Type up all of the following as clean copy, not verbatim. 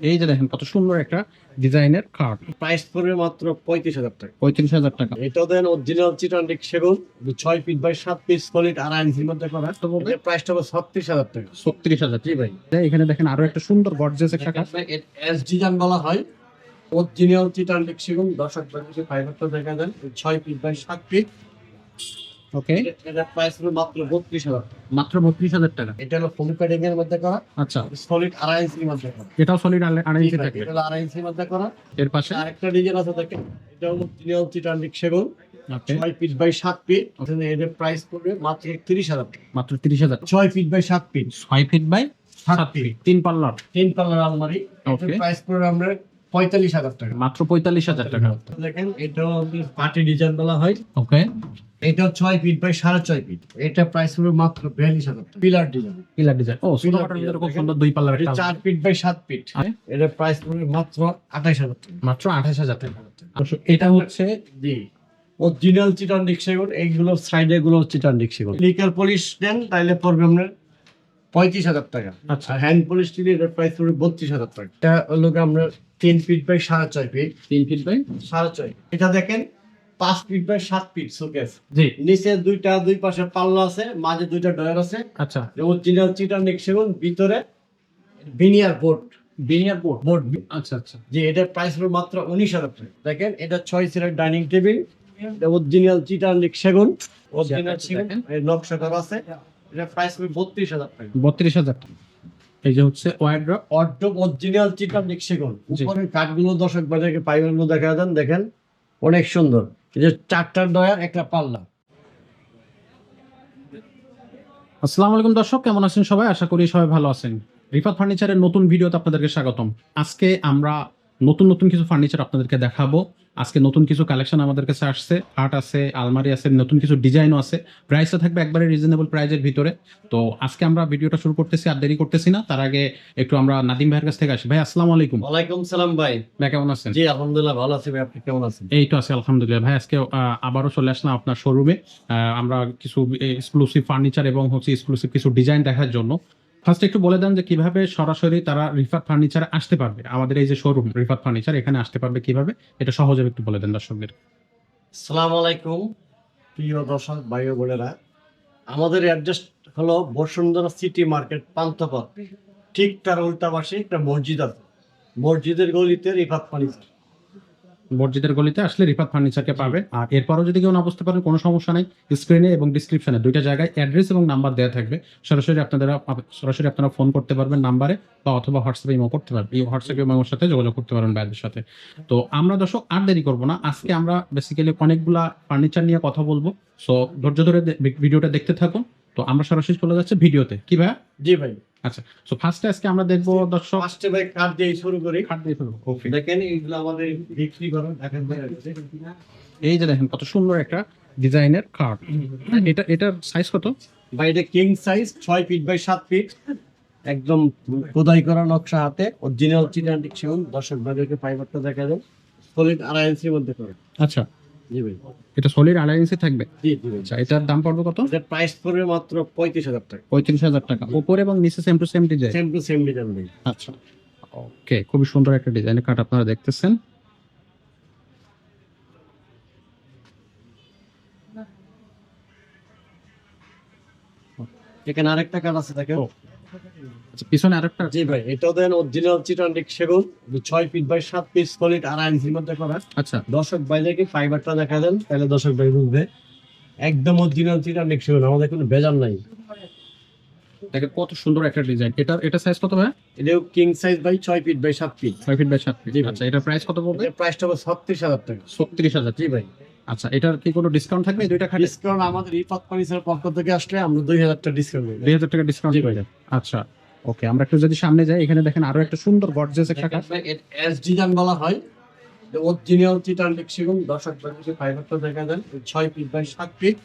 এই যে দেখেন কত সুন্দর একটা ডিজাইনের খাট, প্রাইস পড়বে মাত্র 35,000 টাকা। 35,000 টাকা। এটা দেন অরিজিনাল চিটানডিক সেগুন 6 ফিট বাই 7 পিস সলিড আড়াই ইঞ্চির মধ্যে করা। তো বলবে প্রাইসটা হবে 36,000 টাকা। 36,000। জি ভাই, এখানে দেখেন আরো একটা সুন্দর গর্জিয়াস একটা খাট। এস ডিজাইন বলা হয়। অরিজিনাল চিটানডিক সেগুন দর্শক বাড়িতে ফাইবারটা দেখা যায় 6 ফিট বাই 7 ফিট। ওকে, এটা প্রাইস হলো মাত্র 32,000 টাকা। মাত্র 32,000 টাকা। এটা হলো ফোম প্যাডিং এর মধ্যে করা, আচ্ছা, সলিড আড়াই ইঞ্চির মধ্যে করা। এটাও সলিড আড়াই ইঞ্চি জি ভাই, থাকবে। এটা হলো আড়াই ইঞ্চির মধ্যে করা। এর পাশে আরেকটা ডিজাইন আছে দেখেন, এটা হলো অরিজিনাল চিটানডিক সেগুন ওকে, 6 ফিট বাই 7 ফিট। এটার প্রাইস পড়বে মাত্র 31,000 টাকা। মাত্র 30,000। 6 feet by 7 feet, 6 feet by 7 7 feet, 3 পাল্লার, 3 পাল্লার আলমারি। এটার Okay. প্রাইস পড়বে আমরা 45,000 টাকা। মাত্র 45,000 টাকা। দেখেন এটাও পার্টি ডিজাইন বলা হয়। ওকে, এটা 6 ফিট বাই 6.5 ফিট। এটা প্রাইস পড়বে মাত্র 42,000 টাকা। Pillar design, pillar design. ও, ছোটখাটোর ভিতরে খুব সুন্দর 2 পাল্লার এটা একটা 4 ফিট বাই 7 ফিট। এটা প্রাইস পড়বে মাত্র 28,000 টাকা। মাত্র 28,000 টাকা। এটা হচ্ছে জি, অরিজিনাল চিটানডিক সেগুন। এইগুলো সাইডে গুলো চিটানডিক সেগুন। লিকার পলিশ দেন তাইলে পড়বে আপনার 35,000 টাকা। আচ্ছা। আর হ্যান্ড পলিশ দিলে এটার প্রাইস পড়বে 32,000 টাকা। এটা হলো আমরা 3 feet by 4.5 feet. 3 feet by 4.5। এটা দেখেন 5 ফিট বাই 7 ফিট শোকেস। জি। নিচে দুই পাশে পাল্লা আছে, মাঝে 2টা ডয়ার আছে। আচ্ছা, অরিজিনাল চিটানডিক সেগুন, ভিতরে veneer board. Veneer board. Board আচ্ছা আচ্ছা, যে এটার প্রাইস হলো মাত্র 19,000 টাকা। দেখেন এটা 6 সিটের ডাইনিং টেবিল, অরিজিনাল চিটানডিক সেগুন, অরিজিনাল সেগুন দেখেন। এর নকশা করা আছে। এটা প্রাইস হবে 32,000 টাকা। 32,000 টাকা। এই যে হচ্ছে ওয়ার্ড্রপ। অর্ডব অরিজিনাল চিটানডিক সেগুন। জি। উপরের কাঠগুলো দর্শক বাজারকে পাইবেন দেখা যান, দেখেন অনেক সুন্দর। এই যে 4টা ডয়ার, একটা পাল্লা। আসসালামু আলাইকুম দর্শক, কেমন আছেন সবাই? আশা করি সবাই ভালো আছেন। রিফাত ফার্নিচারের নতুন ভিডিওতে আপনাদেরকে স্বাগতম। আজকে আমরা নতুন কিছু ফার্নিচার আপনাদেরকে দেখাবো। আজকে নতুন কিছু কালেকশন আমাদের কাছে আসছে, খাট আছে, আলমারি আছে, নতুন কিছু ডিজাইনও আছে। প্রাইসটা থাকবে একবারে রিজনেবল প্রাইজের ভিতরে। তো আজকে আমরা ভিডিওটা শুরু করতেছি, আর দেরি করতেছি না। তার আগে একটু আমরা নাদিম ভাইয়ের কাছ থেকে আসি। ভাই আসসালামু আলাইকুম। ওয়ালাইকুম সালাম ভাই। ভাই কেমন আছেন? জি আলহামদুলিল্লাহ ভালো আছি ভাই, আপনি কেমন আছেন? এই তো আছি আলহামদুলিল্লাহ। ভাই আজকে আবারও চলে আসলাম আপনার শোরুমে। আমরা কিছু এক্সক্লুসিভ ফার্নিচার এবং হচ্ছে এক্সক্লুসিভ কিছু ডিজাইন দেখার জন্য। ফার্স্ট একটু বলে দেন যে কিভাবে সরাসরি তারা রিফাত ফার্নিচার আসতে পারবে, আমাদের এই যে শোরুম রিফাত ফার্নিচার, এখানে আসতে পারবে কিভাবে, এটা সহজে একটু বলে দেন দর্শকদের। আসসালামু আলাইকুম প্রিয় দর্শক ভাই ও বোনেরা, আমাদের অ্যাড্রেস হলো বসুন্ধরা সিটি মার্কেট পান্থপথ, ঠিক তার উল্টা পাশে একটা মসজিদ আছে। মসজিদের গলিতে রিফাত ফার্নিচার। মসজিদের গলিতে আসলে রিফাত ফার্নিচারকে পাবে। আর এরপরও যদি কেউ না বুঝতে পারেন কোনো সমস্যা নাই, স্ক্রিনে এবং ডিসক্রিপশনে দুইটা জায়গায় অ্যাড্রেস এবং নাম্বার দেওয়া থাকবে। সরাসরি আপনারা ফোন করতে পারবেন নাম্বারে, বা অথবা হোয়াটসঅ্যাপে ইমো করতে পারবেন। এই হোয়াটসঅ্যাপে ইমোর সাথে যোগাযোগ করতে পারবেন ভাইদের সাথে। তো আমরা দর্শক আর দেরি করবো না, আজকে আমরা বেসিক্যালি অনেকগুলা ফার্নিচার নিয়ে কথা বলবো। সো ধৈর্য ধরে ভিডিওটা দেখতে থাকুন। তো আমরা সরাসরি চলে যাচ্ছি ভিডিওতে, কি ভাই? জি ভাই, আচ্ছা, সো ফার্স্টে আজকে আমরা দেখবো দর্শক ফার্স্টে ভাই কার্ড দিয়ে শুরু করি। খাট দিয়ে শুরু। ওকে, দেখেন এইগুলো আমাদের বিক্রি করেন, দেখেন ভাই। এই যে দেখেন কত সুন্দর একটা ডিজাইনের খাট। এটার সাইজ কত? ভাই এটা king size 6 feet by 7 feet, একদম খোদাই করা নকশা হাতে, অরিজিনাল চিটানডিক সেগুন। দর্শক ভাইদেরকে ফাইবারটা দেখা যায় সলিড আড়াই ইঞ্চির মধ্যে করে। আচ্ছা, জি ভাই, এটা সলিড আড়াই ইঞ্চি থাকবে। জি জি ভাই। আচ্ছা, এটার দাম পড়বে কত? এটার প্রাইস পড়বে মাত্র 35,000 টাকা। 35,000 টাকা। উপরে এবং নিচে same to same design. Same to same design ভাই। আচ্ছা, ওকে, খুবই সুন্দর একটা ডিজাইনের কাঠ আপনারা দেখতেছেন। এখানে আরেকটা কাঠ আছে দেখেন। ও, আচ্ছা, পিছনে আরেকটা। জি ভাই, এটাও দেন অরিজিনাল চিটানডিক সেগুন 6 ফিট বাই 7 পিস সলিড আড়াই ইঞ্চির মধ্যে করা। আচ্ছা, দর্শক ভাইদেরকে ফাইবারটা দেখা দেন, তাহলে দর্শক ভাই বুঝবে একদম অরিজিনাল চিটানডিক সেগুন, আমাদের কোনো ভেজাল নাই। দেখেন কত সুন্দর একটা ডিজাইন। এটা সাইজ কত ভাই? এটাও কিং সাইজ ভাই 6 feet by 7 feet. 6 feet by 7 feet. জি ভাই। আচ্ছা, এটার প্রাইস কত পড়বে? এর প্রাইসটা হবে 36,000 টাকা। 36,000। জি ভাই, আচ্ছা, এটার কি কোনো ডিসকাউন্ট থাকবে এই দুইটা খাটে? ডিসকাউন্ট আমাদের রিফাত ফার্নিচারের পক্ষ থেকে আসলে আমরা 2,000 টাকা ডিসকাউন্ট দেব। 2,000 টাকা ডিসকাউন্ট জি হয়ে ভাই। যাবে। আচ্ছা, ওকে, আমরা একটু যদি সামনে যাই, এখানে দেখেন আরো একটা সুন্দর গর্জিয়াস একটা কাঠ। এস ডিজাইন বলা হয়। অরিজিনাল চিটানডিক সেগুন। দর্শক ভাইদেরকে ফাইবারটা দেখা দেন 6 ফিট বাই 7 ফিট।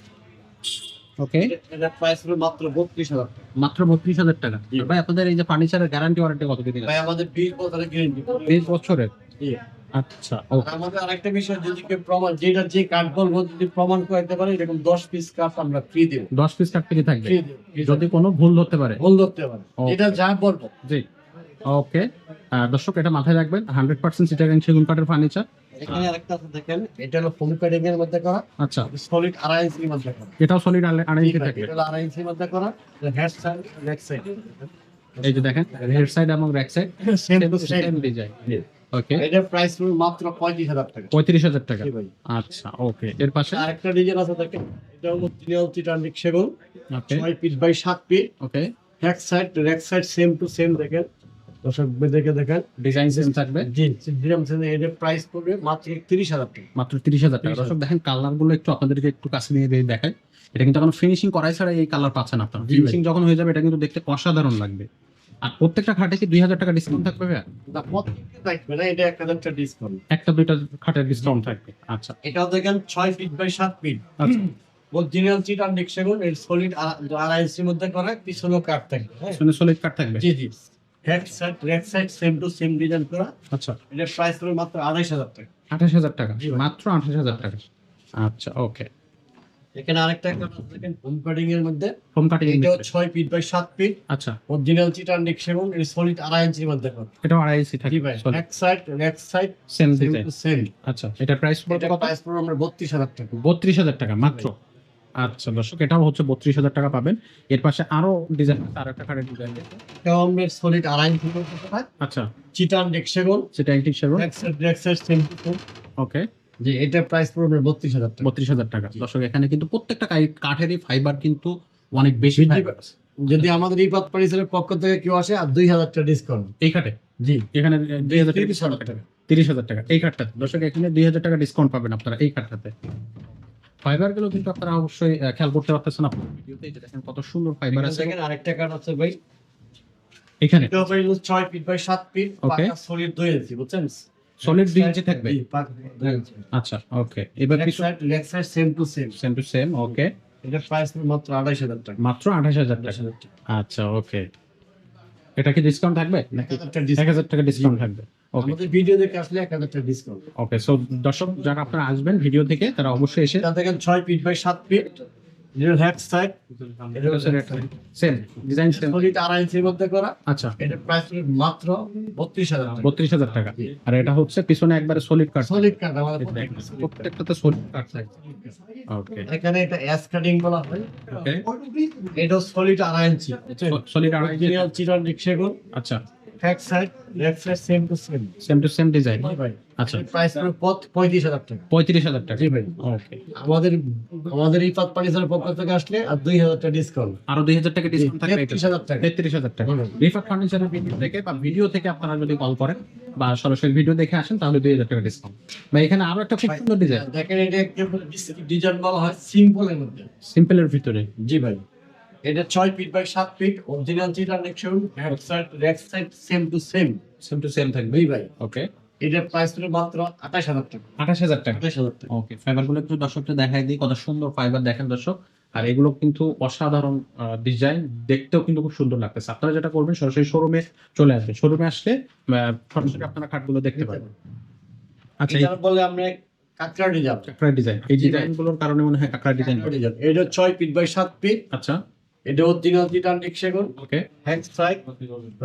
ওকে, এটার প্রাইস হলো মাত্র 32,000 টাকা। মাত্র 32,000 টাকা। জি। ভাই আপনাদের এই যে ফার্নিচারের গ্যারান্টি ওয়ারেন্টি কত দিন ভাই আছে? আমাদের 20 বছরের গ্যারান্টি। 20 বছরের। জি। আচ্ছা, আর আমাদের আরেকটা বিষয়, যদি কেউ প্রমাণ, যেটা যে কাঠ বলবো যদি প্রমাণ করতে পারে, এরকম 10 পিস কাঠ আমরা ফ্রি দেব। 10 পিস কাঠ ফ্রি থাকবে ফ্রি দেব যদি কোনো ভুল ধরতে পারে। ভুল ধরতে পারে, Okay. এটা যা বলবো। জি, ওকে, দর্শক এটা মাথায় রাখবেন, 100% চিটাগাং সেগুন কাঠের ফার্নিচার। এখানে আরেকটা আছে দেখেন, এটা হলো ফোম কাটিং এর মধ্যে করা, আচ্ছা, সলিড 2.5 ইঞ্চির মধ্যে করা। এটাও সলিড আড়াই ইঞ্চি থাকবে। এটা হলো 2.5 ইঞ্চির মধ্যে করা, হেড সাইড ব্যাক সাইড এই যে দেখেন হেড সাইড এবং back side same to same. Same design. Okay, এটার প্রাইস হলো মাত্র 35,000 টাকা। 35,000 টাকা। জি ভাই। আচ্ছা, ওকে, এর পাশে আরেকটা ডিজাইন আছে দেখেন, এটা হলো অরিজিনাল চিটানিক সেগুন, okay 6 feet by 7 feet, okay, back side রেক সাইড সেম টু সেম। দেখেন দর্শক দেখে দেখেন, ডিজাইন সেম থাকবে, জি দিলাম সেম। এটার প্রাইস পড়বে মাত্র 30,000 টাকা। মাত্র 30,000 টাকা। দর্শক দেখেন কালার গুলো একটু আপনাদেরকে একটু কাছে নিয়ে দিয়ে দেখাই। এটা কিন্তু এখন ফিনিশিং করাই ছাড়া এই কালার পাচ্ছেন আপনারা। জি ভাই। ফিনিশিং যখন হয়ে যাবে এটা কিন্তু দেখতে অসাধারণ লাগবে। আর প্রত্যেকটা খাটে কি 2,000 টাকা ডিসকাউন্ট থাকবে ভাইয়া? না প্রত্যেকটা থাকবে না, এটা 1,000 টাকা ডিসকাউন্ট। একটা দুইটা খাটের ডিসকাউন্ট থাকবে। আচ্ছা এটাও দেখেন 6 ফিট বাই 7 ফিট, আচ্ছা, অরিজিনাল চিটানিক সেগুন, এর সলিড 2.5 ইঞ্চির মধ্যে করা, পিছনেও কাট থাকবে। হ্যাঁ শুনে সলিড কাট থাকবে। জি জি, হেড সাইড রেক side same to same design করা। আচ্ছা, এটার প্রাইস হলো মাত্র 2,500 টাকা। 28,000 টাকা, জি ভাই। মাত্র 28,000 টাকা। আচ্ছা, ওকে, এখানে আরেকটা দেখেন হোম কাটিং এর মধ্যে, হোম কাটিং। এটাও 6 ফিট বাই 7 ফিট, আচ্ছা, অরিজিনাল চিটানিক সেগুন, এর সলিড 2.5 ইঞ্চির মধ্যে করা। এটাও আড়াই ইঞ্চি জি থাকবে। ভাই, হেড সাইড রেক side same same design. To same. আচ্ছা, এটার প্রাইস পড়বে এটার কত? প্রাইস পড়বে আমরা 32,000 টাকা। 32,000 টাকা মাত্র। আচ্ছা দর্শক, এটাও হচ্ছে 32,000 টাকা পাবেন। এর পাশে আরো ডিজাইন, আর একটা খাটের ডিজাইন। এটাও আমরা সলিড 2.5 ইঞ্চির মধ্যে করা, আচ্ছা, চিটানিক সেগুন, সেটা অ্যান্টিক সেগুন। রেক side same to same. Okay, জি, এটার প্রাইস পড়বে 32,000 টাকা। 32,000 টাকা। দর্শক এখানে কিন্তু প্রত্যেকটা কাঠেরই ফাইবার কিন্তু অনেক বেশি বৃদ্ধি ফাইবার আছে। যদি আমাদের এই পাত পরিসরের পক্ষ থেকে কেউ আসে, আর 2,000 টাকা ডিসকাউন্ট। এই খাটে জি, এখানে 2,000 টাকা 30,000 টাকা। 30,000 টাকা এই কাঠটাতে। দর্শক এখানে 2,000 টাকা ডিসকাউন্ট পাবেন আপনারা এই কাঠটাতে। ফাইবার গুলো কিন্তু আপনারা অবশ্যই খেয়াল করতে পারতেছেন আপনার ভিডিওতে। এই যে দেখেন কত সুন্দর ফাইবার আছে দেখেন আরেকটা কার্ড আছে ভাই, এখানে। এটা ভাই 6 ফিট বাই 7 ফিট, Okay. পাকা সলিড 2 ইঞ্চি, বুঝছেন? সলিড 2 ইঞ্চি থাকবে। জি, পাকা 2 ইঞ্চি। আচ্ছা, ওকে, এবার লেগ কিছু side same to same. Same to same. Okay, এটার প্রাইস মাত্র 2,500 টাকা। মাত্র 28,000 টাকা। 2,500 টাকা। আচ্ছা, ওকে, এটা কি ডিসকাউন্ট থাকবে নাকি? 1,000 টাকা discount। 1,000 টাকা ডিসকাউন্ট থাকবে। ওকে, আমাদের ভিডিও দেখে আসলে 1,000 টাকা ডিসকাউন্ট। ওকে, সো দর্শক যারা আপনারা আসবেন ভিডিও থেকে তারা অবশ্যই এসে এটা দেখেন 6 ফিট বাই 7 ফিট, এর head side same design same. Solid 2.5 ইঞ্চির মধ্যে করা। আচ্ছা, এটার প্রাইস মাত্র 32,000 টাকা। 32,000 টাকা। আর এটা হচ্ছে পিছনে একবারে সলিড কাট। সলিড কার্ড আমাদের প্রত্যেকটাতে সলিড কাট থাকবে। ওকে, এখানে এটা এস কাটিং বলা হয়। ওকে, এটা সলিড 2.5 ইঞ্চি, সলিড আড়াই ইঞ্চি। অরিজিনাল চিটানিক সেগুন, আচ্ছা, back side left side same to same. Same to same design. ভাই, আচ্ছা, প্রাইস পড়বে 35,000 টাকা। 35,000 টাকা। জি ভাই, ওকে, আমাদের এই পাত পানিসের পক্ষ থেকে আসলে আর 2,000 টাকা ডিসকাউন্ট। আরো 2,000 টাকা ডিসকাউন্ট থাকবে। 33,000 টাকা। 33,000 টাকা। হুম। রিফাত ফার্নিচারের ভিডিও থেকে বা ভিডিও থেকে আপনারা যদি কল করেন বা সরাসরি ভিডিও দেখে আসেন তাহলে 2,000 টাকা ডিসকাউন্ট। বা এখানে আরো একটা খুব সুন্দর ডিজাইন, দেখেন এটা ডিজাইন বলা হয় সিম্পলের মধ্যে। সিম্পলের ভিতরে। জি ভাই, এটা 6 ফিট বাই 7 ফিট, অরিজিনাল চিটানিক সেগুন, হেড সাইড রেক side same to same. Same to same থাকবে। জি ভাই, ওকে, এটার প্রাইস হলো মাত্র 28,000 টাকা। 28,000 টাকা। 28,000 টাকা। ওকে, ফাইবার গুলো একটু দর্শককে দেখাই দিই, কত সুন্দর ফাইবার দেখেন দর্শক। আর এগুলো কিন্তু অসাধারণ ডিজাইন, দেখতেও কিন্তু খুব সুন্দর লাগতেছে। আপনারা যেটা করবেন সরাসরি শোরুমে চলে আসবেন, শোরুমে আসলে সরাসরি আপনারা খাটগুলো দেখতে পাবেন। আচ্ছা, এই এটা বলে আমরা কাকড়া ডিজাইন। কাঁকড়া ডিজাইন, এই ডিজাইন গুলোর কারণে মনে হয় কাঁকড়া ডিজাইন। এটা 6 ফিট বাই 7 ফিট, আচ্ছা, এটা অরিজিনাল চিটানিক সেগুন, ওকে, হেড সাইড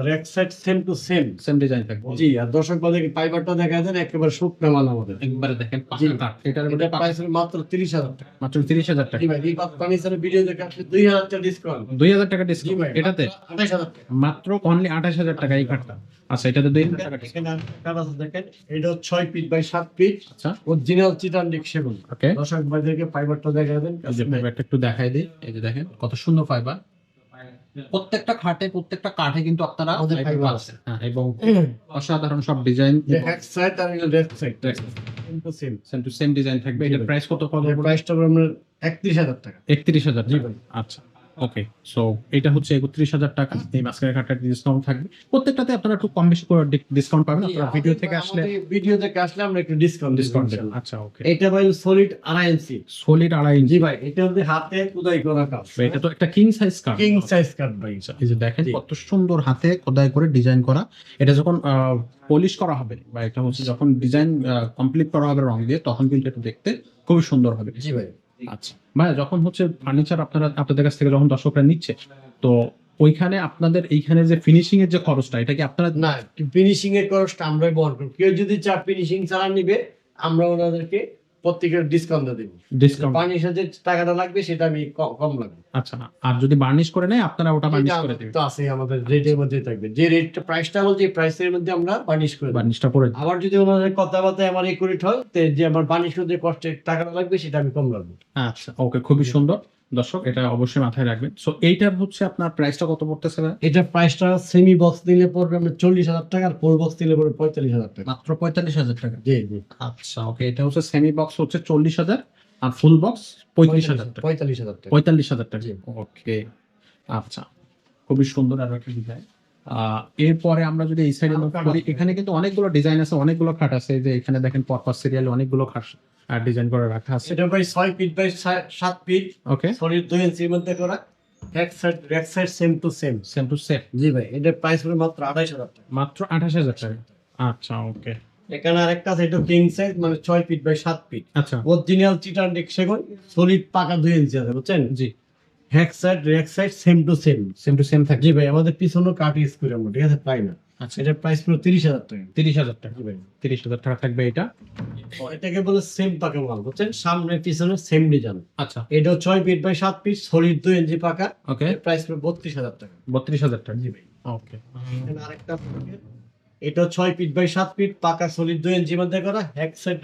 রেক side same to same. Same design থাকবে। জি, আর দর্শক বাজারে ফাইবারটা দেখা যায় একেবারে শুকনো মাল আমাদের। একবারে দেখেন জি। পাকা কাঠ। এটার মধ্যে এটা প্রাইস হলো মাত্র 30,000 টাকা। মাত্র 30,000 টাকা। জি ভাই, এই পাত ফার্নিচারের ভিডিও দেখে আসলে 2,000 টাকা ডিসকাউন্ট। 2,000 টাকা জি ডিসকাউন্ট ভাই, এটাতে। 28,000 টাকা। মাত্র অনলি 28,000 টাকা এই খাটটা। আচ্ছা, এটাতে 2,000 টাকা discount। এখানে কাজ আছে দেখেন, এটা 6 ফিট বাই 7 ফিট, আচ্ছা, অরিজিনাল চিটানিক সেগুন। ওকে, দর্শক বাজারকে ফাইবারটা দেখা দেন। এই যে ফাইবারটা একটু দেখাই দিই। এই যে দেখেন কত সুন্দর ফাইবার। প্রত্যেকটা খাটে প্রত্যেকটা কাঠে কিন্তু আপনারা আমাদের ফাইবার fiber পাচ্ছেন। হ্যাঁ, এবং অসাধারণ সব ডিজাইন যে হেড সাইড আর left side same. Same to same design থাকবে। এটার প্রাইস কত পড়বে? প্রাইসটা আমরা 31,000 টাকা। 31,000 জি টাকা। ভাই। আচ্ছা, ওকে, সো এটা হচ্ছে 31,000 টাকা। এই মাঝখানে খাটটার ডিসকাউন্ট থাকবে। প্রত্যেকটাতে আপনারা একটু কম বেশি করে ডিসকাউন্ট পাবেন। আপনারা ভিডিও থেকে আসলে ভিডিও থেকে আসলে আমরা একটু ডিসকাউন্ট ডিসকাউন্ট দেবেন। আচ্ছা, ওকে, এটা ভাই সলিড 2.5 ইঞ্চি। সলিড 2.5 ইঞ্চি। জি ভাই, এটা হচ্ছে হাতে খোদাই করা কাজ। তো এটা তো একটা কিং সাইজ কাঠ। কিং সাইজ কাট ভাই। এই যে দেখেন জি। কত সুন্দর হাতে খোদাই করে ডিজাইন করা। এটা যখন পলিশ করা হবে বা এটা হচ্ছে যখন ডিজাইন কমপ্লিট করা হবে রং দিয়ে, তখন কিন্তু এটা দেখতে খুবই সুন্দর হবে। জি ভাই, আচ্ছা ভাই, যখন হচ্ছে ফার্নিচার আপনাদের কাছ থেকে যখন দর্শকরা নিচ্ছে, তো ওইখানে আপনাদের এইখানে যে ফিনিশিং এর যে খরচটা, এটা কি আপনারা না, ফিনিশিং এর খরচটা আমরাই বহন করব। কেউ যদি চা ফিনিশিং ছাড়া নিবে, আমরা ওনাদেরকে প্রত্যেকের ডিসকাউন্ট দেবো। ডিসকাউন্ট? বার্নিশের যে টাকাটা লাগবে সেটা আমি কম লাগবে। আচ্ছা, আর যদি বার্নিশ করে নেয় আপনারা ওটা বার্নিশ এটা করে দেবেন? তো আছে আমাদের রেটের মধ্যে থাকবে, যে রেটটা প্রাইসটা বলছি এই প্রাইসের মধ্যে আমরা বার্নিশ করে দেব। বার্নিশটা করে দিবেন। আবার যদি ওনাদের কথাবার্তা আমার একুরেট হয়, তো যে আমার বার্নিশ করতে কষ্টের টাকাটা লাগবে সেটা আমি কম রাখবো। আচ্ছা, ওকে, খুবই সুন্দর। দর্শক এটা অবশ্যই মাথায় রাখবেন। সো এইটার হচ্ছে আপনার প্রাইসটা কত পড়তেছে ভাই? এটা প্রাইসটা সেমি বক্স নিলে পড়বে আমরা 40,000 টাকা, আর ফুল বক্স নিলে পড়বে 45,000 টাকা। মাত্র 45,000 টাকা? জি জি। আচ্ছা, ওকে, এটা হচ্ছে সেমি বক্স হচ্ছে 40,000 আর ফুল বক্স 35,000 টাকা। 45,000 টাকা। 45,000 টাকা, জি। ওকে। আচ্ছা, খুবই সুন্দর আর একটা ডিজাইন। এরপরে আমরা যদি এই সাইডে মুভ করি, এখানে কিন্তু অনেকগুলো ডিজাইন আছে, অনেকগুলো খাট আছে। এই যে এখানে দেখেন পরপর সিরিয়াল অনেকগুলো খাট আর ডিজাইন করে রাখা আছে। এটা ভাই 6 feet by 7 feet, okay, solid 2 ইঞ্চির মধ্যে করা, এক side same to same. Same to same. জি ভাই, এটা প্রাইস পড়বে মাত্র 28,000 টাকা। মাত্র 28,000 টাকা। আচ্ছা, ওকে। এখানে আরেকটা আছে, এটা কিং সাইজ, মানে 6 ফিট বাই 7 ফিট, আচ্ছা, অরিজিনাল চিটার সেগুন, সলিড পাকা 2 ইঞ্চি আছে, বুঝছেন? জি, হ্যাক side same to same. Same to same থাকে। জি ভাই, আমাদের পিছনে কাট ইউজ করি আমরা, ঠিক আছে, পাই না। আচ্ছা, এটার প্রাইস পুরো 30,000 টাকা। 30,000 টাকা। জি ভাই, 30,000 টাকা থাকবে এটা। এটাকে বলে সেম পাকা মাল, বুঝছেন? সামনে পিছনে সেম ডিজাইন। আচ্ছা, এটাও 6 ফিট বাই 7 ফিট, সলিড 2 ইঞ্চি পাকা। ওকে, এর প্রাইস পুরো 32,000 টাকা। 32,000 টাকা। জি ভাই। ওকে, এখানে আরেকটা, এটা 6 ফিট বাই 7 ফিট, পাকা সলিড 2 ইঞ্চি মধ্যে করা, hack side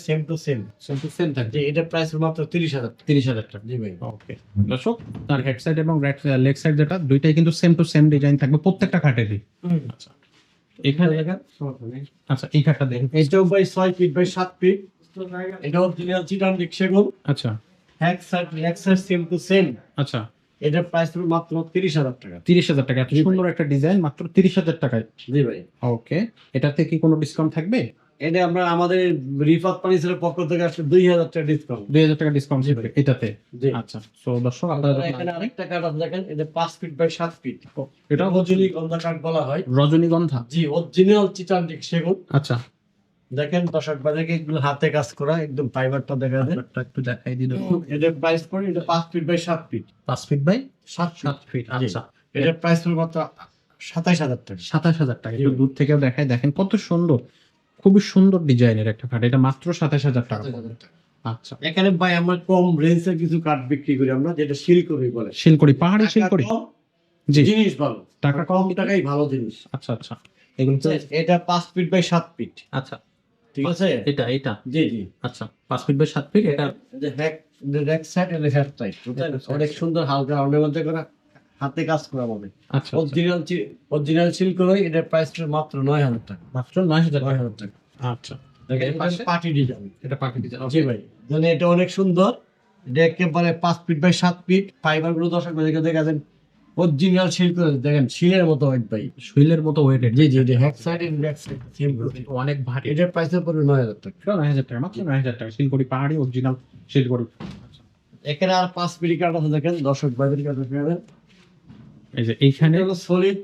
same to same. Same to same থাকবে। জি, এটার প্রাইস মাত্র 30,000 টাকা। 30,000 টাকা। জি ভাই। ওকে, দর্শক, তার হেড সাইড এবং লেগ সাইড যেটা দুইটাই কিন্তু সেম টু সেম ডিজাইন থাকবে প্রত্যেকটা খাটেরই। আচ্ছা, এখানে দেখেন, আচ্ছা, এই খাটটা দেখেন। এটাও ভাই 6 ফিট বাই 7 ফিট, এটা অরিজিনাল চিটান সেগুন, আচ্ছা, hack side same to same. আচ্ছা, এটার প্রাইস পুরো মাত্র 30,000 টাকা। 30,000 টাকা। এত সুন্দর একটা ডিজাইন মাত্র 30,000 টাকায়। জি ভাই। ওকে, এটাতে কি কোনো ডিসকাউন্ট থাকবে? এটা আমরা আমাদের রিফাত ফার্নিচারের পক্ষ থেকে আসলে 2,000 টাকা ডিসকাউন্ট। 2,000 টাকা ডিসকাউন্ট জি থাকবে এটাতে। জি। আচ্ছা, সো দর্শক আপনারা যখন এখানে আরেকটা কাঠ আছে, দেখেন, এটা 5 ফিট বাই 7 ফিট, এটা রজনীগন্ধা কাঠ বলা হয়। রজনীগন্ধা। জি, অরিজিনাল চিটান সেগুন। আচ্ছা, দেখেন দর্শক বাজারে এগুলো হাতে কাজ করা, একদম ফাইবারটা দেখা যায়। একটা একটু দেখাই দিন। এটার প্রাইস পড়ে, এটা 5 feet by 7 feet. 5 feet by 7 7 feet. আচ্ছা, এটার প্রাইস পড়ে মাত্র 27,000 টাকা। 27,000 টাকা। একটু দূর থেকেও দেখাই, দেখেন কত সুন্দর, খুবই সুন্দর ডিজাইনের একটা খাট। এটা মাত্র 27,000 টাকা। 27,000 টাকা। আচ্ছা, এখানে ভাই আমরা কম রেঞ্জের কিছু কাঠ বিক্রি করি আমরা, যেটা শিলকড়ি বলে। শিলকড়ি, পাহাড়ি শিলকড়ি। টাকা কম, জি, জিনিস ভালো, টাকা কম টাকাই ভালো জিনিস। আচ্ছা, আচ্ছা, এগুলো তো এটা 5 ফিট বাই 7 ফিট, আচ্ছা, ঠিক আছে? এটা জি জি। আচ্ছা, 5 ফিট বাই 7 ফিট। এটা ব্যাক সাইড এর হেড সাইড, অনেক সুন্দর হালকা রাউন্ডের মধ্যে করা, হাতে কাজ করা হবে। আচ্ছা, অরিজিনাল সিল্কড়ি, এটার প্রাইস মাত্র 9,000 টাকা। মাত্র 9,000 টাকা। 9,000 টাকা। আচ্ছা, দেখেন, এর পাশে? Party design. এটা পাখি ডিজাইন। জি ভাই, মানে এটা অনেক সুন্দর। এটা একেবারে 5 ফিট বাই 7 ফিট, ফাইবার গুলো দর্শক দেখে দেখেন, অরিজিনাল সিল্কড়ি, দেখেন শিলের মতো হোয়াইট ভাই। শুইলের মতো ওয়েটেড। জি জি, হ্যাক side and back side same. অনেক ভারী। এটার প্রাইস পড়বে 9,000 টাকা। 9,000 টাকা, মাত্র 9,000 টাকা। শিলকড়ি, পাহাড়ি অরিজিনাল শিলকড়ি। আচ্ছা, এখানে আর 5 ফিট কাঠ আছে, দেখেন দর্শক ভাইদের কাছে দেখেন, এই যে এইখানে। এটা হলো সলিড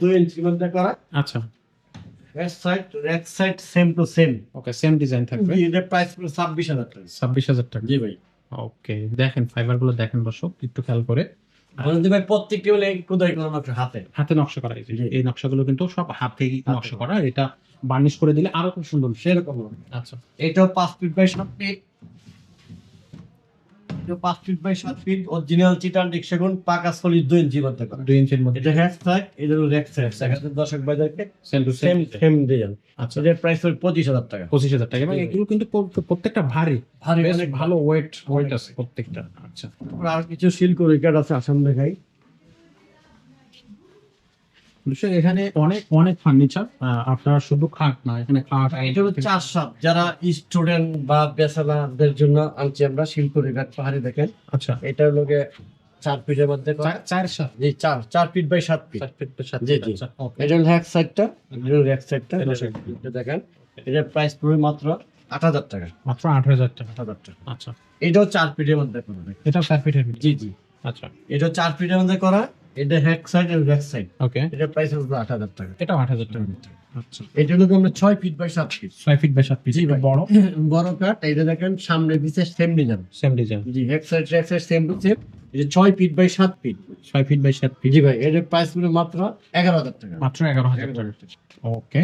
2 ইঞ্চি মধ্যে করা, আচ্ছা, rake side same to same. Okay, same design থাকবে। এটার প্রাইস পড়বে 26,000 টাকা। 26,000 টাকা। জি ভাই। ওকে, দেখেন ফাইবার গুলো দেখেন দর্শক, একটু খেয়াল করে। বলতে ভাই প্রত্যেকটি হলে কোথায় কোনো নকশা হাতে। হাতে নকশা করা হয়েছে। জি। এই নকশাগুলো কিন্তু সব হাতেই নকশা করা। এটা বার্নিশ করে দিলে আরো খুব সুন্দর। সেরকম। আচ্ছা, এটাও 5 ফিট বাই 7 ফিট, এটা 5 ফিট বাই 7 ফিট, অরিজিনাল চিটান সেগুন, পাকা সলিড 2 ইঞ্চি মধ্যে করা। 2 ইঞ্চির মধ্যে। এটা হ্যাক সাইড, এটা হলো রেক সাইড। সেখানে দর্শক ভাইদেরকে same to same same. Design. আচ্ছা, এটার প্রাইস হলো 25,000 টাকা। 25,000 টাকা। এবং এগুলো কিন্তু প্রত্যেকটা ভারী, ভারী, বেশ অনেক ভালো ওয়েট আছে প্রত্যেকটা। আচ্ছা, আর কিছু শিল্কড়ি কাঠ আছে, আসাম দেখাই। দর্শক, এখানে অনেক অনেক ফার্নিচার। আপনারা শুধু খাট না, এখানে খাট। এটা হলো 4-7 যারা স্টুডেন্ট বা বেচারাদের জন্য আনছি আমরা, শিল্কড়ি কাঠ পাহাড়ি, দেখেন। আচ্ছা, এটা হলো 4 ফিটের মধ্যে করা। 4 জি, 4 feet by 7 feet. 4 feet by 7 জি, ফিট। জি। আচ্ছা, ওকে। এটা হলো হ্যাক সাইডটা, এটা হলো রেক সাইডটা। এটা এটা দেখেন, এটার প্রাইস পড়বে মাত্র 8,000 টাকা। মাত্র 8,000 টাকা। 8,000 টাকা। আচ্ছা, এটাও 4 ফিটের মধ্যে করা। এটা 4 ফিটের ভিতরে। জি জি। আচ্ছা, এটাও 4 ফিটের মধ্যে করা, এটা হ্যাক সাইড আর ব্যাক সাইড। ওকে, এটার প্রাইস হলো 8,000 টাকা। এটাও 8,000 টাকা। আচ্ছা এটা হলো আমরা 6 feet by 7 feet 6 feet by 7 feet জি ভাই। বড় বড় কাঠ, এটা দেখেন সামনে পিছে সেম ডিজাইন। সেম ডিজাইন জি, এক সাইড সেম টু সেম। এটা 6 feet by 7 feet. 6 feet by 7 feet জি ভাই, এর প্রাইস হলো মাত্র 11,000 টাকা। মাত্র 11,000 টাকা। ওকে,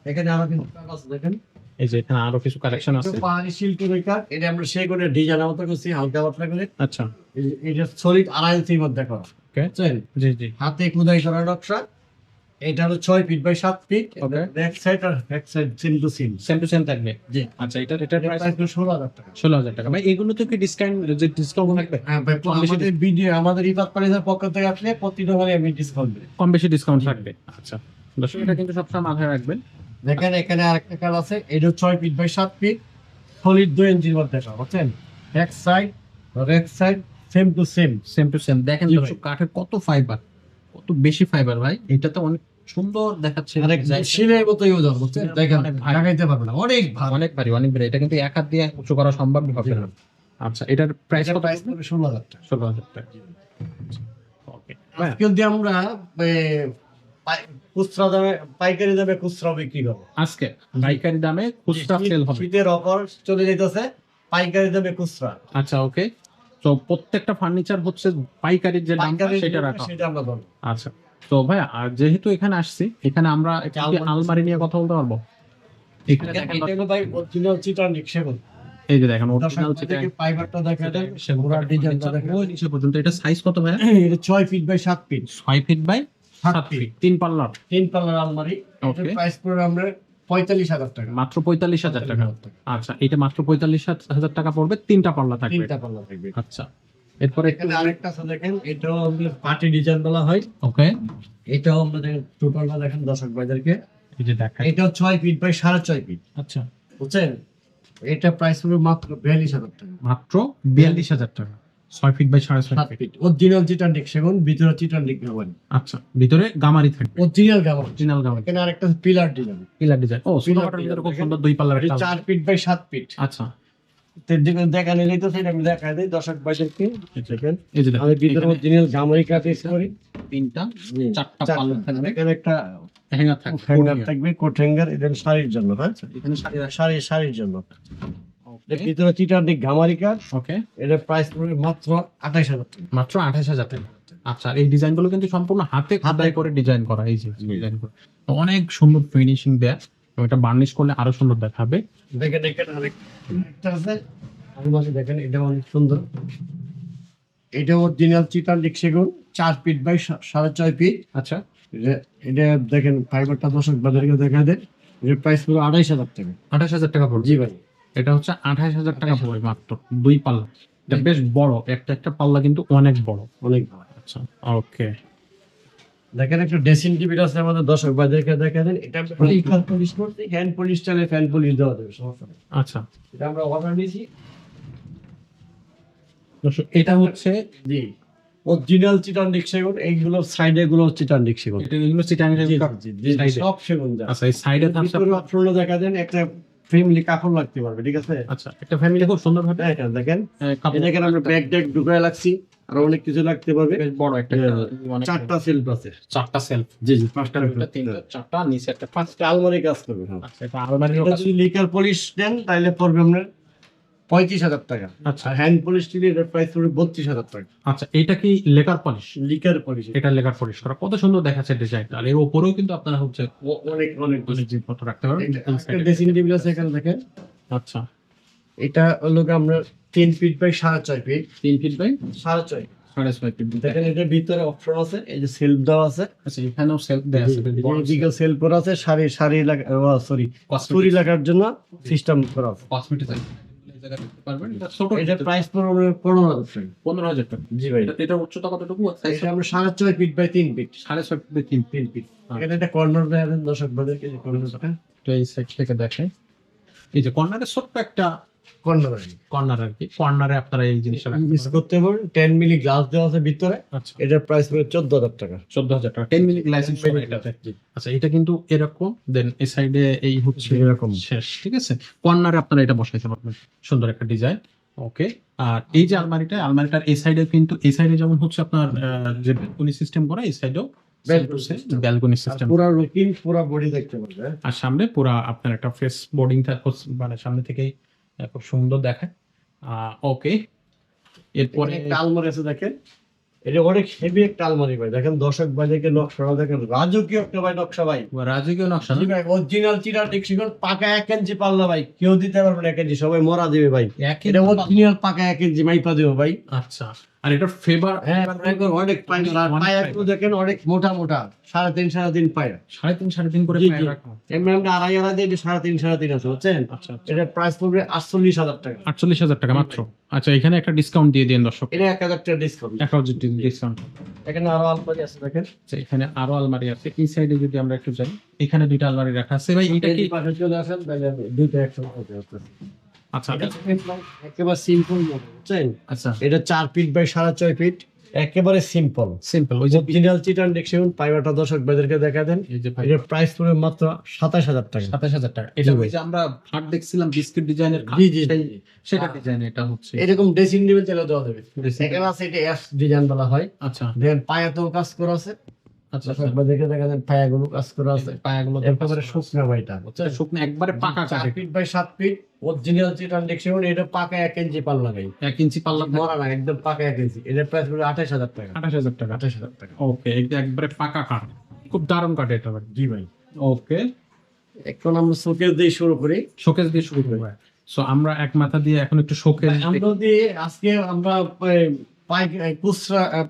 এখানে আরো কিন্তু কাঠ আছে দেখেন। এই যে এখানে আরো কিছু কালেকশন আছে। পাহাড়ি শিল্পের কাঠ, এটা আমরা সেগুনের ডিজাইন মতো করছি হালকা পাতলা করে। আচ্ছা এটা সলিড 2.5 ইঞ্চির মধ্যে করা, ওকে, বুঝছেন? জি জি হাতে খোদাই করা নকশা। এটা হলো 6 feet by 7 feet. Okay. Back side আর back side same to same. Same to same থাকবে। জি, আচ্ছা এটার এটা প্রাইস প্রাইস হলো 16,000 টাকা। 16,000 টাকা। ভাই এগুলো তো কি ডিসকাউন্ট থাকবে? হ্যাঁ ভাই, কম বেশি আমাদের ভিডিও, আমাদের ইফাত পারিজার পক্ষ থেকে আসলে প্রতি দোকানে আমি ডিসকাউন্ট দিই। কম বেশি ডিসকাউন্ট থাকবে। আচ্ছা দর্শক এটা কিন্তু সবসময় মাথায় রাখবেন। দেখেন এখানে আরেকটা কাঠ আছে, এটা 6 ফিট বাই 7 ফিট, সলিড 2 ইঞ্চির মধ্যে করা, বুঝছেন? এক side back side same to same. Same to same. দেখেন জি দর্শক কাঠের কত ফাইবার, কত বেশি ফাইবার ভাই। এটা তো অনেক সুন্দর দেখাচ্ছে। আরেক শিলের মতোই ওজন, বুঝছেন? দেখেন অনেক ভারী। লাগাইতে পারবে না, অনেক ভারী। অনেক ভারী, অনেক ভারী। এটা কিন্তু এক হাত দিয়ে উঁচু করা সম্ভব হবে না। আচ্ছা এটার প্রাইস এটার কত? প্রাইস পড়বে 16,000 টাকা। 16,000 টাকা। ওকে কিন্তু আমরা খুচরা দামে, পাইকারি দামে খুচরা বিক্রি করবো। আজকে পাইকারি দামে খুচরা সেল হবে। শীতের অফার চলে যেতেছে, পাইকারি দামে খুচরা। আচ্ছা ওকে, তো প্রত্যেকটা ফার্নিচার হচ্ছে পাইকারির যে দামটা পাইকারি সেটা রাখা। সেটা আমরা বলবো। আচ্ছা তো ভাই আর যেহেতু এখানে আসছি, এখানে আমরা একটু কি আলমারি নিয়ে কথা বলতে পারবো? এখানে দেখেন এটা হলো ভাই অরিজিনাল চিটানিক সেগুন। এই যে দেখেন দর্শক অরিজিনাল চিটা ভাইদেরকে ফাইবারটা দেখা দেন, সেগুন পুরো ডিজাইনটা দেখেন। ওই নিচে পর্যন্ত। এটা সাইজ কত ভাই? এটা 6 feet by 7 feet, 6 feet by 7 7 feet, 3 পাল্লার। 3 পাল্লার আলমারি। এটার Okay. প্রাইস পড়বে আমরা 45,000 টাকা। মাত্র 45,000 টাকা। আচ্ছা এটা মাত্র 45,000 টাকা পড়বে, 3টা পাল্লা থাকবে। 3টা পাল্লা থাকবে। আচ্ছা এরপরে এখানে আরেকটা আছে দেখেন, এটাও আমাদের পার্টি ডিজাইন বলা হয়। ওকে, এটাও আমরা দেখেন, টোটালটা দেখেন দর্শক ভাইদেরকে। এই যে দেখাই। এটাও 6 ফিট বাই 6.5 ফিট, আচ্ছা বুঝছেন? এটা প্রাইস পড়বে মাত্র 42,000 টাকা। মাত্র 42,000 টাকা। 6 feet by 6.5 7 feet. Feet original চিটানিক সেগুন, ভিতরে চিটানিক গাওয়ান, আচ্ছা ভিতরে গামারি থাকবে, অরিজিনাল গাওয়ান। অরিজিনাল গামারি। এখানে আরেকটা পিলার ডিজাইন, পিলার ডিজাইন। ও Pillar সোনাটার ভিতরে খুব design, সুন্দর 2 পাল্লার একটা। 4 ফিট বাই 7 ফিট। আচ্ছা দেখানো যেত সেটা আমি দেখাই দিই দর্শক ভাইদেরকে। দেখেন এই যে দেখেন আমি ভিতরে অরিজিনাল গামারি কাট ইউজ করি। 3টা 4টা পাল্লা থাকবে, এখানে একটা হ্যাঙ্গার থাকবে। হ্যাঙ্গার থাকবে, কোট হ্যাঙ্গার। এটা শাড়ির জন্য, হ্যাঁ এখানে শাড়ির জন্য। এর ভিতরে চিটানিক গামারি কাট। ওকে এটার প্রাইস পড়বে মাত্র 28,000 টাকা। মাত্র 28,000 টাকা। আচ্ছা আর এই ডিজাইনগুলো কিন্তু সম্পূর্ণ হাতে খোদাই করে ডিজাইন করা। এই যে ডিজাইন করে অনেক সুন্দর ফিনিশিং দেয়া, এবং এটা বার্নিশ করলে আরো সুন্দর দেখাবে। দেখেন এখানে আরেকটা আছে, আলমারি দেখেন, এটা অনেক সুন্দর। এটা অরিজিনাল চিটানিক সেগুন, 4 ফিট বাই 6.5 ফিট। আচ্ছা এটা দেখেন ফাইবারটা দর্শক ভাইদেরকে দেখা দেন। এর প্রাইস পড়বে 28,000 টাকা। 28,000 টাকা পড়বে। জি ভাই, এটা হচ্ছে 28,000 টাকা পড়বে মাত্র 2 পাল্লা। এটা বেশ বড়, একটা পাল্লা কিন্তু অনেক বড়। অনেক ভালো। আচ্ছা ওকে, দেখেন একটা ড্রেসিং টেবিল আছে আমাদের, দর্শক ভাইদেরকে দেখা দেন। এটা ইকাল পলিশ করতে, হ্যান্ড পলিশ চাইলে ফ্যান পলিশ দেওয়া যাবে, সমস্যা নেই। আচ্ছা এটা আমরা অর্ডার নিয়েছি। দর্শক এটা হচ্ছে জি, অরিজিনাল চিটানিক সেগুন। এইগুলো সাইডে গুলো চিটানিক সেগুন। এগুলো চিটাং সাইডে। সব সেগুন যা। আচ্ছা এই সাইডে থাকছে। আপনারা দেখা দেন একটা ফ্যামিলি কাপড় লাগতে পারবে, ঠিক আছে? আচ্ছা একটা ফ্যামিলি খুব সুন্দর ভাবে হ্যাঁ, দেখেন কাপড় এই দেখেন আমরা ব্যাগ ট্যাগ ঢুকায় লাগছি, আর অনেক কিছু লাগতে পারবে। বেশ বড় একটা, অনেক 4টা সেলফ আছে। 4টা সেলফ। জি জি, 5টা 3টা 4টা নিচে একটা। 5টা আলমারি কাজ করবে। হ্যাঁ, আচ্ছা এটা আলমারির এটা যদি লিকার পলিশ দেন তাহলে পড়বে আপনার 35,000 টাকা। আচ্ছা আর হ্যান্ড পলিশ দিলে এটার প্রাইস পড়বে 32,000 টাকা। আচ্ছা এটা কি লেকার পলিশ? লিকার পলিশ এটা লেকার পলিশ করা। কত সুন্দর দেখাচ্ছে ডিজাইনটা। আর এর উপরেও কিন্তু আপনারা হচ্ছে অনেক অনেক অনেক জিনিসপত্র রাখতে পারবেন। ড্রেসিং টেবিল আছে এখানে দেখেন। আচ্ছা এটা হলো আমরা 3 feet by 6.5 feet. 3 feet by 6.5 6.5 feet. দেখেন এটার ভিতরে অপশন আছে, এই যে সেলফ দেওয়া আছে। আচ্ছা এখানেও সেলফ দেয়া আছে। বেশ বড় এদিকে সেলফ করা আছে, শাড়ি সরি চুরি লাগার জন্য সিস্টেম করা আছে। কসমেটিক্স আছে। এই জায়গায় দেখতে পারবেন। এটা ছোট, এটা প্রাইস পড়বে 15,000 টাকা। 15,000 টাকা। জি ভাই, এটা উচ্চতা কতটুকু? এটা আমরা 6.5 feet by 3 feet. 6.5 feet by 3 3 feet. এখানে একটা কর্নার দেয়া দেন দর্শক ভাইদেরকে, যে কর্নারটা। তো এই সাইড থেকে দেখেন, এই যে কর্নারে ছোট্ট একটা কর্নার কর্নার আর কি। কর্নারে আপনারা এই জিনিসটা রাখতে ইউজ পারবেন। করতে পারবেন। 10 মিলি গ্লাস দেওয়া আছে ভিতরে। আচ্ছা এটার প্রাইস পড়বে 14,000 টাকা। 14,000 টাকা। 10 মিনিট লাইসেন্স সহ এটাতে। আচ্ছা এটা কিন্তু এরকম, দেন এই সাইডে এই হচ্ছে এরকম। শেষ, ঠিক আছে? কর্নারে আপনারা এটা বসাইতে পারবেন। সুন্দর একটা ডিজাইন। ওকে, আর এই যে আলমারিটার এই সাইডে কিন্তু, এই সাইডে যেমন হচ্ছে আপনার যে বেলকনি সিস্টেম করা, এই সাইডেও ব্যালকনি আর সিস্টেম, পুরা লুকিং পুরা বডি দেখতে পারবে। আর সামনে পুরা আপনার একটা ফেস বোর্ডিং মানে সামনে থেকেই খুব সুন্দর দেখায়। ওকে, এরপরে এখানে একটা আলমারি আছে দেখেন, এটা অনেক হেভি একটা আলমারি ভাই। দেখেন দর্শক ভাইদেরকে নকশাটা দেখেন, রাজকীয় একটা ভাই নকশা ভাই। রাজকীয় নকশা না? জি ভাই, অরিজিনাল চিরা টেক্সিকন পাকা 1 ইঞ্চি পাল্লা ভাই, কেউ দিতে পারবে না 1 ইঞ্চি, সবাই মরা দিবে ভাই। এক এটা ইঞ্চি অরিজিনাল পাকা 1 ইঞ্চি মাইপা দিবে ভাই। আচ্ছা, আর এটার ফেভার হ্যাঁ একদম অনেক পায়, আর পায়াগুলো দেখেন অনেক মোটা মোটা, 3.5 পায়া। 3.5 করে জি, পায়ে জি। রাখা। এমনি আমরা 2.5 দিয়ে 3.5 আছে বুঝছেন। আচ্ছা আচ্ছা, এটার প্রাইস পড়বে 48,000 টাকা। 48,000 টাকা মাত্র। আচ্ছা, এখানে একটা ডিসকাউন্ট দিয়ে দিন দর্শক, এটা 1,000 টাকা ডিসকাউন্ট। 1000 ডিসকাউন্ট। এখানে আরো আলমারি আছে দেখেন। আচ্ছা, এখানে আরো আলমারি আছে। এই সাইডে যদি আমরা একটু যাই, এখানে দুইটা আলমারি রাখা আছে ভাই। এটা কি? এই পাশে চলে আসেন, তাহলে আমি দুইটা একসাথে করতে পারতেছি। আচ্ছা এটা একেবারে সিম্পল মডেল বুঝছেন। আচ্ছা, এটা 4 ফিট বাই 6.5 ফিট, একেবারে সিম্পল। সিম্পল। ওই যে অরিজিনাল চিটান দেখছেন, পাইবাটা দর্শক ভাইদেরকে দেখা দেন। এই যে ভাই, এটার প্রাইস পড়বে মাত্র 27,000 টাকা। 27,000 টাকা। এটা জি ওই ভাই। যে আমরা খাট দেখছিলাম বিস্কিট ডিজাইনের খাট, জি, জি, সেই- জি। সেটা ডিজাইন এটা হচ্ছে। এরকম ড্রেসিং টেবিল চাইলে দেওয়া যাবে। Dressing এখানে আছে, এটা এস ডিজাইন বলা হয়। আচ্ছা দেখেন পায়াতেও কাজ করা আছে, আচ্ছা, দর্শক ভাইদেরকে দেখা দেন পায়াগুলো কাজ করা আছে। পায়াগুলো একেবারে শুকনা ভাইটা বুঝছেন। শুকনো, একবারে পাকা 4 কাঠে। ফিট বাই 7 ফিট অরিজিনাল চিটান দেখছেন, এটা পাকা 1 ইঞ্চি পাল্লা গাই, 1 ইঞ্চি পাল্লা, মরা না, একদম পাকা 1 ইঞ্চি। এটার প্রাইস পড়বে 28,000 টাকা। 28,000 টাকা। 28,000 টাকা। ওকে, এটা একবারে পাকা কাঠ, খুব দারুণ কাঠ এটা ভাই। জি ভাই। ওকে, এখন আমরা শোকেস দিয়ে শুরু করি। শোকেস দিয়ে শুরু করবো। সো আমরা এক মাথা দিয়ে এখন একটু শোকেস, আমরা দিয়ে আজকে আমরা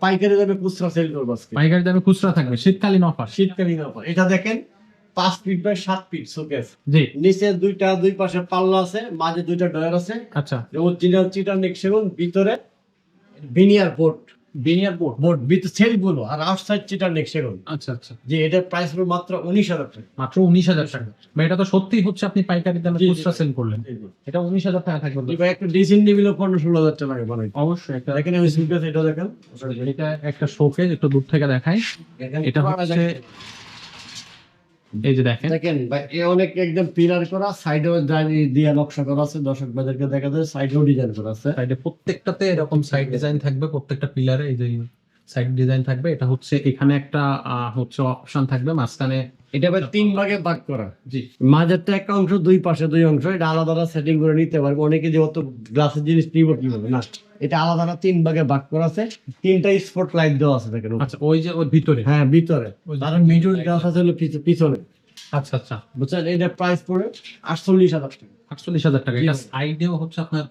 পাইকারি দামে খুচরা সেল করবো আজকে। পাইকারি দামে খুচরা থাকবে, শীতকালীন অফার। শীতকালীন অফার। এটা দেখেন 5 ফিট বাই 7 ফিট শোকেস, জি, নিচে দুই পাশে পাল্লা আছে, মাঝে দুইটা ডয়ার আছে। আচ্ছা, অরিজিনাল চিটার নেক্সেগুন, ভিতরে ভিনিয়ার বোর্ড, বিনিয়ার বোর্ড। ভিতরে সেল গুলো, আর আউটসাইড চিটার নেক্সেগুন। আচ্ছা আচ্ছা, যে এটার প্রাইস হলো মাত্র 19,000 টাকা। মাত্র 19,000 টাকা। বা এটা তো সত্যি হচ্ছে আপনি পাইকারি দামে জি, জি, খুচরা জি। সেল করলেন, এটা 19,000 টাকা থাকবে। এবার একটা ডিসিন টেবিল 15-16,000 টাকা লাগে বানাই। অবশ্যই একটা, এখানে ওই সুকেস, এটা দেখেন। এটা একটা শোকেস, একটু দূর থেকে দেখাই। এটা হচ্ছে, এই যে দেখেন, দেখেন ভাই, এ অনেক একদম পিলার করা, সাইডেও দিয়ে নকশা করা আছে, দর্শক বাজারকে দেখা যায় সাইডেও ডিজাইন করা আছে। সাইডে প্রত্যেকটাতে এরকম সাইড ডিজাইন থাকবে, প্রত্যেকটা পিলারে এই যে সাইড ডিজাইন থাকবে। এটা হচ্ছে এখানে একটা হচ্ছে অপশন থাকবে মাঝখানে। এটা ভাই 3 ভাগে ভাগ করা, জি, মাঝেরটা একটা অংশ, দুই পাশে 2 অংশ। এটা আলাদা আলাদা সেটিং করে নিতে পারবে, অনেকে যে অত গ্লাসের জিনিস নিব কিভাবে না, এটা আলাদা আলাদা 3 ভাগে ভাগ করা আছে। 3টা স্পট লাইট দেওয়া আছে দেখেন। আচ্ছা, ওই যে ওই ভিতরে। হ্যাঁ ভিতরে, তার মিডল গ্লাস আছে হলো পিছনে আচ্ছা আচ্ছা, বুঝছেন। এটা প্রাইস পড়ে 48,000 টাকা। 48,000 টাকা। জি। এটা সাইডেও হচ্ছে আপনার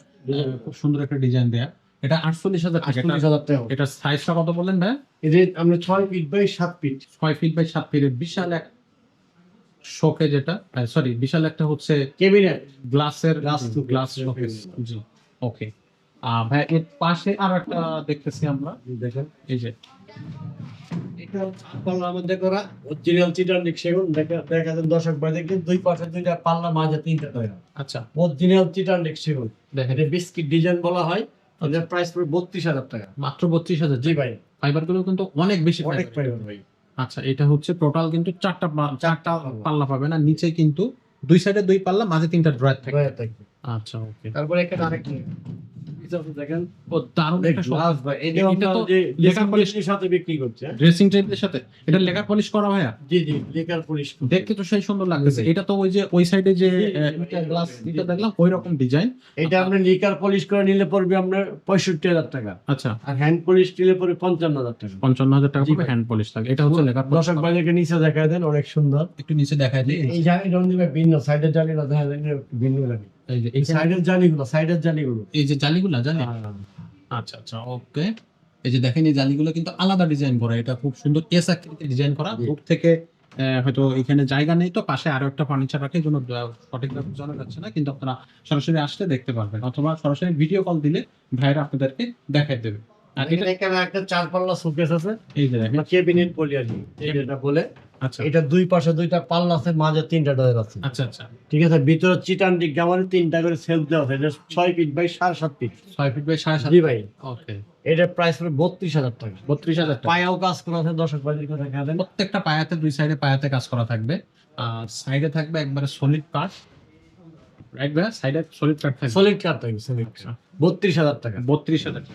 খুব সুন্দর একটা ডিজাইন দেয়া। এটা 48,000 টাকা। 48,000 টাকা। এটা সাইজটা কত বললেন ভাই? এটা আমরা 6 feet by 7 feet. 6 feet by 7 ফিটের বিশাল এক শোকে, যেটা সরি বিশাল একটা হচ্ছে কেবিনেট, গ্লাসের Glass to শোকেস। জি, ওকে। ভাই এর পাশে আর একটা দেখতেছি আমরা, দেখেন। এই যে এটা পাল্লার মধ্যে করা অরিজিনাল চিটার সেগুন, দেখা যায় দর্শক ভাই দেখেন, দুই পাশে দুইটা পাল্লা, মাঝে 3টা ডয়া, আচ্ছা অরিজিনাল চিটার সেগুন। দেখেন, এটা বিস্কিট ডিজাইন বলা হয়। এটার প্রাইস পড়ে 32,000 টাকা। মাত্র 32,000। জি ভাই, ফাইবার গুলো কিন্তু অনেক বেশি অনেক fiber। পাইবেন ভাই। আচ্ছা, এটা হচ্ছে টোটাল কিন্তু চারটা পাল্লা পাবে না, নিচে কিন্তু দুই সাইডে 2 পাল্লা, মাঝে 3টা ড্রয়ার থাকে। ডয়া থাকবে। আচ্ছা, ওকে। তারপরে এখানে আরেকটা দেখেন, ও দারুণ একটা শোকেস। গ্লাস ভাই, এটা এটা তো আমরা যে লেখা লেখা পলিশের সাথে বিক্রি করছে। ড্রেসিং টেবিলের সাথে এটা লেকার পলিশ করা ভাইয়া, জি জি, লেকার পলিশ। দেখতে তো সেই সুন্দর লাগতেছে। এটা তো ওই যে ওই সাইডে যে গ্লাস দিতে দেখলাম ওই রকম ডিজাইন। এটা আমরা লিকার পলিশ করে নিলে পড়বে আপনার 65,000 টাকা, আচ্ছা, আর হ্যান্ড পলিশ নিলে পড়বে 55,000 টাকা। 55,000 টাকা জি পড়বে ভাই। হ্যান্ড পলিশ থাকে। এটা হচ্ছে লেকার পলিশ। দর্শক ভাইদেরকে নিচে দেখা দেন, অনেক সুন্দর। একটু নিচে দেখায় দিই। এই জালি রঙিন ভিন্ন, সাইডের জালিগুলো দেখা যায় ভিন্ন লাগে। এই যে এই সাইডের জালিগুলো এই যে জালিগুলা জানেন। আচ্ছা আচ্ছা, ওকে। এই যে দেখেন, এই জালিগুলো কিন্তু আলাদা ডিজাইন করা, এটা খুব সুন্দর এস আকৃতির ডিজাইন করা। জি। দূর থেকে হয়তো এখানে জায়গা নেই, তো পাশে আরো একটা ফার্নিচার রাখে, এই জন্য সঠিকভাবে জানা যাচ্ছে না, কিন্তু আপনারা সরাসরি আসলে দেখতে পারবেন, অথবা সরাসরি ভিডিও কল দিলে ভাইরা আপনাদেরকে দেখাই দেবে। আর এটা এখানে একটা 4 পাল্লা শোকেস আছে, এই যে দেখেন, কেবিনেট বলি আর কি, যেটা বলে। আচ্ছা এটা দুই পাশে 2টা পাল্লা আছে, মাঝে 3টা ডয়ার আছে। আচ্ছা আচ্ছা, ঠিক আছে, ভিতরে চিটান দিক গামারে 3টা করে সেলফ দেওয়া আছে। এটা 6 feet by 7.5 feet. 6 feet by 7.5। জি ভাই, ওকে, এটার প্রাইস পড়বে 32,000 টাকা। 32,000 টাকা। পায়াও কাজ করা আছে, দর্শক ভাইদের কথা দেখা দেন। প্রত্যেকটা পায়াতে, দুই সাইডে পায়াতে কাজ করা থাকবে, আর সাইডে থাকবে একবারে সলিড কাঠ। রাইট ভাই, সাইডে সলিড কাঠ থাকবে। সলিড কাট থাকবে, সলিড আচ্ছা, 32,000 টাকা। 32,000 টাকা।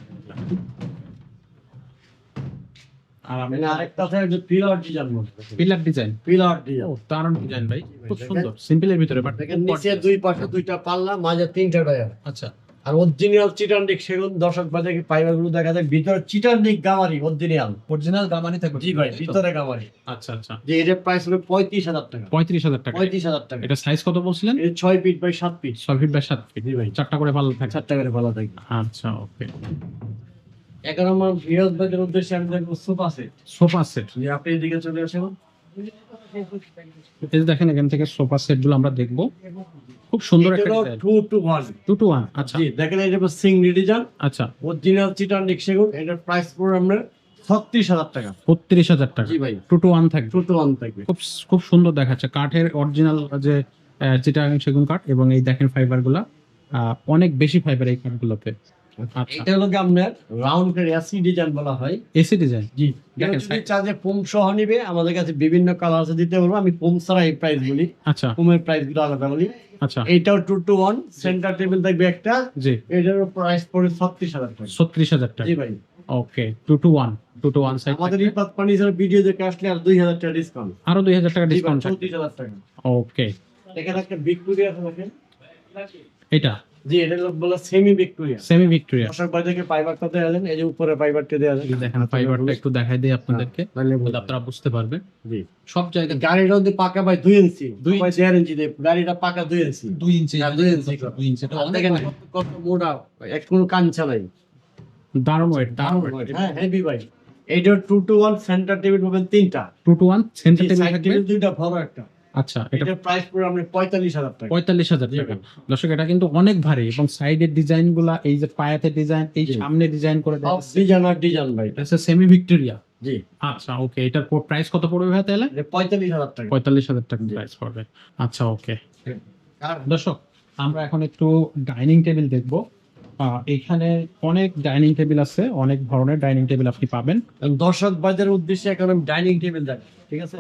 আর আমি এখানে আরেকটা আছে যে পিলার ডিজাইন বলতে পিলার ডিজাইন, পিলার ডিজাইন। ও দারুণ ডিজাইন ভাই, খুব সুন্দর, সিম্পলের ভিতরে বাট দেখেন নিচে দুই পাশে দুইটা পাল্লা, মাঝে তিনটা টায়ার। আচ্ছা আর অরিজিনাল চিটান্ডিক সেগুন, দর্শক বাজে ফাইবার গুলো দেখা যায় ভিতরে চিটান্ডিক গামারি অরিজিনাল। অরিজিনাল গামানি থাকবে, জি ভাই, ভিতরে গামারি। আচ্ছা আচ্ছা, যে এটার প্রাইস হলো 35,000 টাকা। 35,000 টাকা। 35,000 টাকা। এটা সাইজ কত বলছিলেন? এটা 6 feet by 7 feet. 6 feet by 7 feet, জি ভাই, চারটা করে পাল্লা থাকে। 7 টাকা ভালো থাকবে। আচ্ছা ওকে। এখন আমার বৃহৎ বাজারের উদ্দেশ্যে আমি দেখবো সোফা সেট। সোফা সেট, যে আপনি এদিকে চলে আসেন। এই যে দেখেন এখান থেকে সোফা সেট গুলো আমরা দেখবো, খুব সুন্দর একটা এটা ডিজাইন। 2 to 1। 2 to 1, আচ্ছা জি দেখেন এটা সিঙ্গল ডিজাইন, আচ্ছা, অরিজিনাল চিটান্ডিক সেগুন। এটার প্রাইস পড়বে আমরা 36,000 টাকা। 32,000 টাকা। জি ভাই, 2 to 1 থাকবে। 2 to 1 থাকবে। খুব খুব সুন্দর দেখাচ্ছে, কাঠের অরিজিনাল যে চিটাগাং সেগুন কাঠ, এবং এই দেখেন ফাইবার গুলা অনেক বেশি ফাইবার এই কাঠগুলোতে। আচ্ছা, এটা হলো কি আপনার রাউন্ড করে এসি ডিজাইন বলা হয়। AC design. জি দেখেন দেখেন যদি চার্জে ফোম সহ নিবে, আমাদের কাছে বিভিন্ন কালার আছে, দিতে পারবো। আমি ফোম ছাড়া এই প্রাইস বলি, আচ্ছা ফোমের প্রাইস গুলো আলাদা বলি। আচ্ছা, এইটাও 2 to 1, সেন্টার টেবিল থাকবে একটা। জি এটার প্রাইস পড়বে 36,000 টাকা। 36,000 টাকা। জি ভাই, ওকে, 2 to 1, 2 to 1 সাইজ। আমাদের ইপাত ফার্নিচার ভিডিও দেখে আসলে আর 2,000 টাকা ডিসকাউন্ট। আরো 2,000 টাকা ডিসকাউন্ট থাকবে। 34,000 টাকা। ওকে, এখানে একটা ভিক্টোরিয়া আছে দেখেন। এটা জি এটা লোক বলে সেমি ভিক্টোরিয়া। Semi Victoria. দর্শক ভাই থেকে ফাইবারটা দেওয়া যায়, এই যে উপরে ফাইবারটা দেওয়া যায়। দেখেন ফাইবারটা একটু দেখাই দেই আপনাদেরকে, তাহলে তাহলে আপনারা বুঝতে পারবেন। জি সব জায়গায় গাড়িটা যদি পাকা ভাই 2 ইঞ্চি, 2 ভাই 1.5 ইঞ্চি দেব, গাড়িটা পাকা 2 ইঞ্চি। 2 ইঞ্চি, 2 ইঞ্চি, 2 ইঞ্চি, এটা আর অনেক দেখেন ভারী। কত মোটা, এক কোনো কাঞ্চা নাই। দারুণ ওয়েট, দারুণ ওয়েট। হ্যাঁ হেভি ভাই। এইটা 2 to 1, সেন্টার টেবিল পাবেন 3টা। 2 to 1 সেন্টার টেবিল সাইড থাকবে। টেবিল 2টা, বড় একটা। আচ্ছা, এটা এটার প্রাইস পুরো আমরা 45,000 টাকা। 45,000 টাকা। দর্শক এটা কিন্তু অনেক ভারী, এবং সাইডের ডিজাইন গুলা, এই যে পায়াতে ডিজাইন, এই জি। সামনে ডিজাইন করে দেওয়া সব ডিজাইন আর ডিজাইন ভাই। আছে, সেমি ভিক্টোরিয়া। জি আচ্ছা ওকে, এটার প্রাইস কত পড়বে ভাই তাহলে? এটা 45,000 টাকা। 45,000 টাকা জি। প্রাইস পড়বে। আচ্ছা ওকে। আর দর্শক আমরা এখন একটু ডাইনিং টেবিল দেখবো। এখানে অনেক ডাইনিং টেবিল আছে, অনেক ধরনের ডাইনিং টেবিল আপনি পাবেন। দর্শক বাজারের উদ্দেশ্যে এখন আমি ডাইনিং টেবিল দেখ, ঠিক আছে?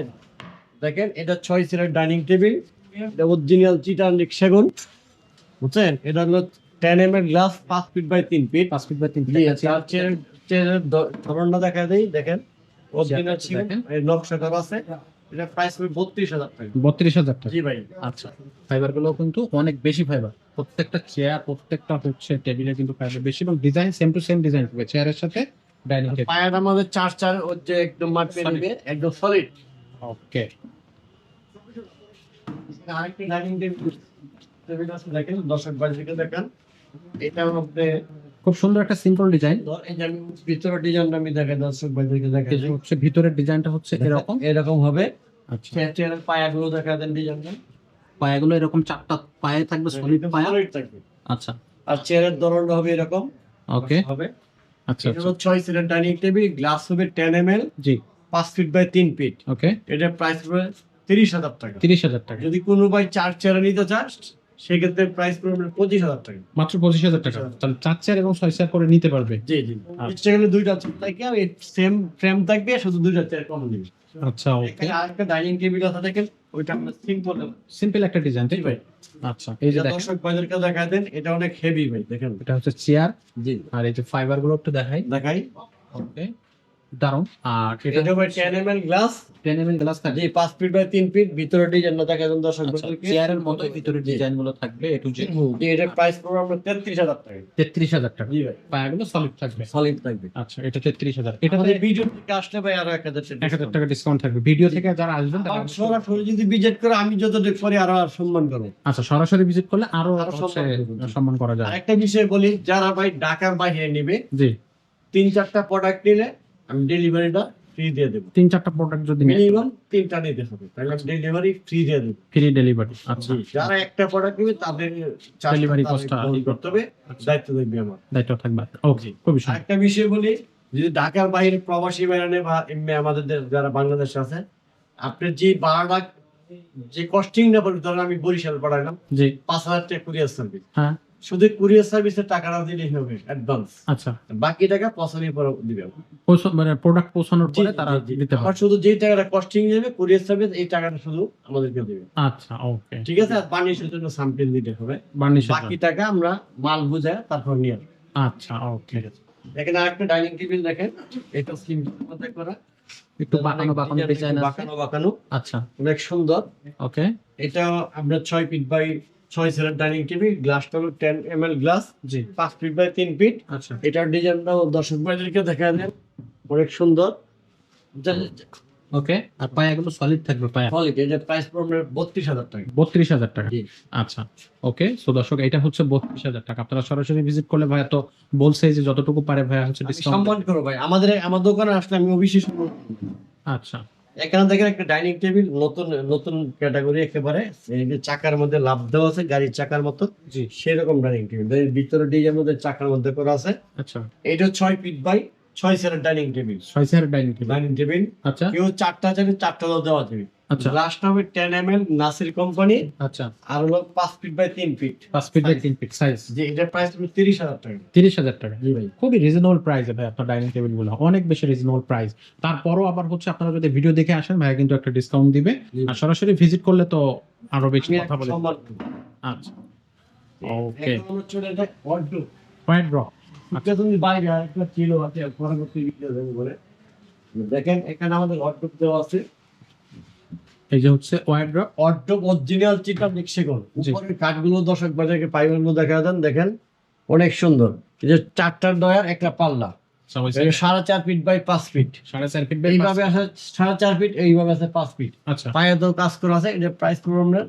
দেখেন এটা 6 সিটের ডাইনিং টেবিল, এটা অরিজিনাল চিটান্ডিক সেগুন, বুঝছেন? এটা হলো 10 mm glass, 5 feet by 3 feet. 5 feet by 3 জি, আর চেয়ারের ধরনটা দেখা দেই, দেখেন অরিজিনাল সেগুন, দেখেন। এই নকশা করা আছে। এটা প্রাইস হবে 32,000 টাকা। 32,000 টাকা। জি ভাই, আচ্ছা, ফাইবার গুলো কিন্তু অনেক বেশি ফাইবার, প্রত্যেকটা চেয়ার, প্রত্যেকটা হচ্ছে টেবিলে কিন্তু ফাইবার বেশি, এবং design same to same design হবে চেয়ারের সাথে ডাইনিং টেবিল। পায়াটা আমাদের 4 ওর যে একদম মাপে Solid। নেবে, একদম সলিড। ওকে, আরেকটি ডাইনিং টেবিল আছে, দেখেন দর্শক বাজারে দেখেন। এটা মধ্যে খুব সুন্দর একটা সিম্পল ডিজাইন। এই যে আমি ভিতরের ডিজাইনটা আমি দেখাই, দর্শক বাজারে দেখেন। এই যে হচ্ছে ভিতরের ডিজাইনটা হচ্ছে এরকম। এরকম হবে। আচ্ছা, চেয়ারের পায়াগুলো দেখা দেন, ডিজাইনটা পায়াগুলো এরকম চারটা পায়ে থাকবে, সলিড পায়া। সলিড থাকবে। আচ্ছা আর চেয়ারের ধরনটা হবে এরকম ওকে, হবে। আচ্ছা এটা হলো 6 সিটের ডাইনিং টেবিল, গ্লাস হবে 10 mm, জি 5 ফিট বাই 3 ফিট। ওকে, এটার প্রাইস হবে 30,000 টাকা। 30,000 টাকা। যদি কোনো ভাই 4 চেয়ার নিতে চাস, সেক্ষেত্রে প্রাইস পড়বে 25,000 টাকা। মাত্র 25,000 টাকা। তাহলে 4 চেয়ার এবং 6 চেয়ার করে নিতে পারবে। জি জি, ইচ্ছে গেলে দুইটা চেয়ার থাকবে, সেম ফ্রেম থাকবে, শুধু দুইটা চেয়ার কম নেবে। আচ্ছা ওকে, এখানে আরেকটা ডাইনিং টেবিল আছে দেখেন, ওইটা আমরা সিম্পল। সিম্পল একটা ডিজাইন, জি ভাই, আচ্ছা এই যে এটা দেখেন, দর্শক ভাইদেরকে দেখায় দেন, এটা অনেক হেভি ভাই, দেখেন। এটা হচ্ছে চেয়ার, জি আর এই যে ফাইবার গুলো একটু দেখাই। দেখাই। ওকে, দারুন। আর এটা এটা ভাই 10 mm গ্লাস, 10 mm গ্লাস থাকবে। জি 5 ফিট বাই 3 ফিট। ভিতরে ডিজাইনটা দেখায় দেন দর্শক আচ্ছা, ভাইদেরকে। চেয়ারের মতো ভিতরে ডিজাইন গুলো থাকবে, একটু যে জি, এটার প্রাইস পড়বে আমরা 33,000 টাকা। 33,000 টাকা। জি ভাই, পায়াগুলো সলিড থাকবে। সলিড থাকবে। আচ্ছা, এটা 33,000। এটা আমাদের ভিডিও থেকে আসলে ভাই আরো 1,000 1,000 টাকা ডিসকাউন্ট থাকবে। ভিডিও থেকে যারা আসবেন তারা আর সরাসরি যদি ভিজিট করে, আমি যতটুকু করি আরো সম্মান করবো। আচ্ছা, সরাসরি ভিজিট করলে আরো আরো হচ্ছে সম্মান করবে। সম্মান করা যায়। আরেকটা বিষয় বলি, যারা ভাই ঢাকার বাইরে নেবে, জি, 3-4টা প্রোডাক্ট নিলে আমি ডেলিভারিটা ফ্রি দিয়ে দেবো। 3-4টা প্রোডাক্ট যদি মিনিমাম 3টা নিতে হবে, তাহলে আমি ডেলিভারি ফ্রি দিয়ে দেবো। Free delivery. আচ্ছা, যারা একটা প্রোডাক্ট নেবে তাদের Delivery চার্জটা cost টা বহন করতে হবে, দায়িত্ব দেখবে আমার। দায়িত্ব থাকবে। ওকে, খুবই সুন্দর। আরেকটা বিষয় বলি, যদি ঢাকার বাইরে প্রবাসী বাইরে বা এমনি আমাদের যারা বাংলাদেশে আছে, আপনার যে ভাড়াটা, যে কস্টিংটা বলি, ধরেন আমি বরিশাল পাঠালাম, জি 5,000 টাকা কুরিয়ার সার্ভিস, হ্যাঁ, শুধু কুরিয়ার সার্ভিসের টাকাটা দিলেই হবে অ্যাডভান্স, আচ্ছা, বাকি টাকা পৌঁছানোর পর দিবে। মানে প্রোডাক্ট পৌঁছানোর পরে তারা দিতে আমার পারে। শুধু যে টাকাটা কস্টিং নেবে কুরিয়ার সার্ভিস, এই টাকাটা শুধু আমাদেরকে দিবে। আচ্ছা ওকে, ঠিক আছে? আর বার্নিশের জন্য সামপ্লেন দিতে হবে, বার্নিশ। বাকি টাকা আমরা মাল বুঝায় তারপর নিয়ে আসবো। আচ্ছা ওকে, ঠিক আছে? দেখেন আরেকটা ডাইনিং টেবিল দেখেন, এটা সিম্পল মধ্যে করা, একটু বাঁকানো বাঁকানো ডিজাইন আছে। বাঁকানো বাঁকানো, আচ্ছা, অনেক সুন্দর। ওকে, এটা আমরা 6 ফিট বাই 6 সেলের ডাইনিং টেবিল, গ্লাসটা হলো 10 ml গ্লাস, জি, 5 ফিট বাই 3 ফিট। আচ্ছা, এটার ডিজাইনটাও দর্শক ভাইদেরকে দেখা দেন, অনেক সুন্দর। ওকে। আর পায়াগুলো সলিড থাকবে, পায়া কোয়ালিটি, এটা প্রাইস পড়বে 32,000 টাকা। 32,000 টাকা। জি। আচ্ছা, ওকে। সো দর্শক, এটা হচ্ছে 32,000 টাকা। আপনারা সরাসরি ভিজিট করলে ভাইয়া তো বলছে যে যতটুকু পারে ভাইয়া হচ্ছে আমি ডিসকাউন্ট। সম্মান করো ভাই, আমার দোকানে আসলে আমি অবশ্যই সম্মান করব। আচ্ছা, এখানে দেখেন একটা ডাইনিং টেবিল, নতুন নতুন ক্যাটাগরি একেবারে, এই যে চাকার মধ্যে লাভ দেওয়া আছে গাড়ির চাকার মতো, জি, সেরকম ডাইনিং টেবিল। এর ভিতরে ডিজাইন মধ্যে চাকার মধ্যে করা আছে। আচ্ছা। এটা 6 ফিট বাই 6 সেলের ডাইনিং টেবিল। 6 চেয়ারের ডাইনিং টেবিল। ডাইনিং টেবিল আচ্ছা, কেউ 4টা চাইলে 4টাও দেওয়া যাবে। আচ্ছা, গ্লাসটা হবে 10 ml নাসির কোম্পানি, আচ্ছা। আর হলো 5 feet by 3 feet. 5 feet by 3 feet size. যে এটার প্রাইস তুমি 30,000 টাকা। 30,000 টাকা। জি ভাই। খুবই রিজনেবল প্রাইসে ভাই আপনার ডাইনিং টেবিল গুলো, অনেক বেশি রিজনেবল প্রাইস। তারপরও আবার হচ্ছে আপনারা যদি ভিডিও দেখে আসেন ভাইয়া কিন্তু একটা ডিসকাউন্ট দিবে। জি। আর সরাসরি ভিজিট করলে তো আরো বেশি আমি কথা বলে। সম্মান করব। আচ্ছা, ওকে। এখন আমরা চলে যাই ওয়ার্ডরোব। Point draw. এটা তুমি বাইরে একটা ছিল আছে, পরবর্তী ভিডিও দেব বলে। দেখেন এখানে আমাদের ওয়ার্ডরোব দেওয়া আছে। এই যে হচ্ছে ওয়াইড ড্র। ওয়ার্ডরোব অরিজিনাল চিটা মিক্সিকন। জি। উপরের কাঠগুলো দর্শক বাজারকে পাইবেন দেখা দেন, দেখেন অনেক সুন্দর। এই যে 4টার দয়ার একটা পাল্লা, এটা 4.5 feet by 5 feet. 4.5 feet by এইভাবে আছে 4.5 ফিট, এইভাবে আছে 5 ফিট। আচ্ছা, পায়ের দর কাজ করা আছে। এটা প্রাইস পড়বে আমরা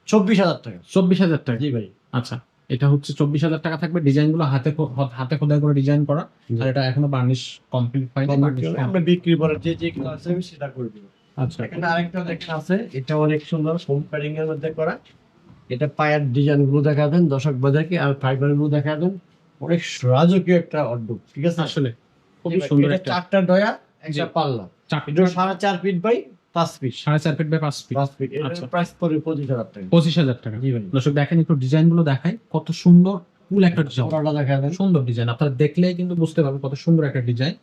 24,000 টাকা। 24,000 টাকা। জি ভাই। আচ্ছা, এটা হচ্ছে 24,000 টাকা থাকবে। ডিজাইন গুলো হাতে খোদাই করে ডিজাইন করা। জি। আর এটা এখনো বার্নিশ কমপ্লিট হয়নি। বার্নিশ আমরা বিক্রি করার যে ক্লাস আছে আমি সেটা করে দিব। আচ্ছা, এখানে আরেকটা দেখেন আছে, এটা অনেক সুন্দর হোম প্যাডিং এর মধ্যে করা। এটা পায়ের ডিজাইন গুলো দেখা দেন দর্শক বাজারকে, আর ফাইবার গুলো দেখা দেন, অনেক রাজকীয় একটা অর্ডব। ঠিক আছে, আসলে খুবই সুন্দর একটা 4টা ডয়া একটা জি। পাল্লা। চাকরি। এটা 4.5 feet by 5 feet. 4.5 feet by 5 feet. 5 feet. আচ্ছা। এর প্রাইস পড়বে 25,000 টাকা। 25,000 টাকা। জি ভাই। দর্শক দেখেন একটু ডিজাইন গুলো দেখায়, কত সুন্দর ফুল একটা ডিজাইন, ওটা দেখা দেন। সুন্দর ডিজাইন। আপনারা দেখলেই কিন্তু বুঝতে পারবেন কত সুন্দর একটা ডিজাইন।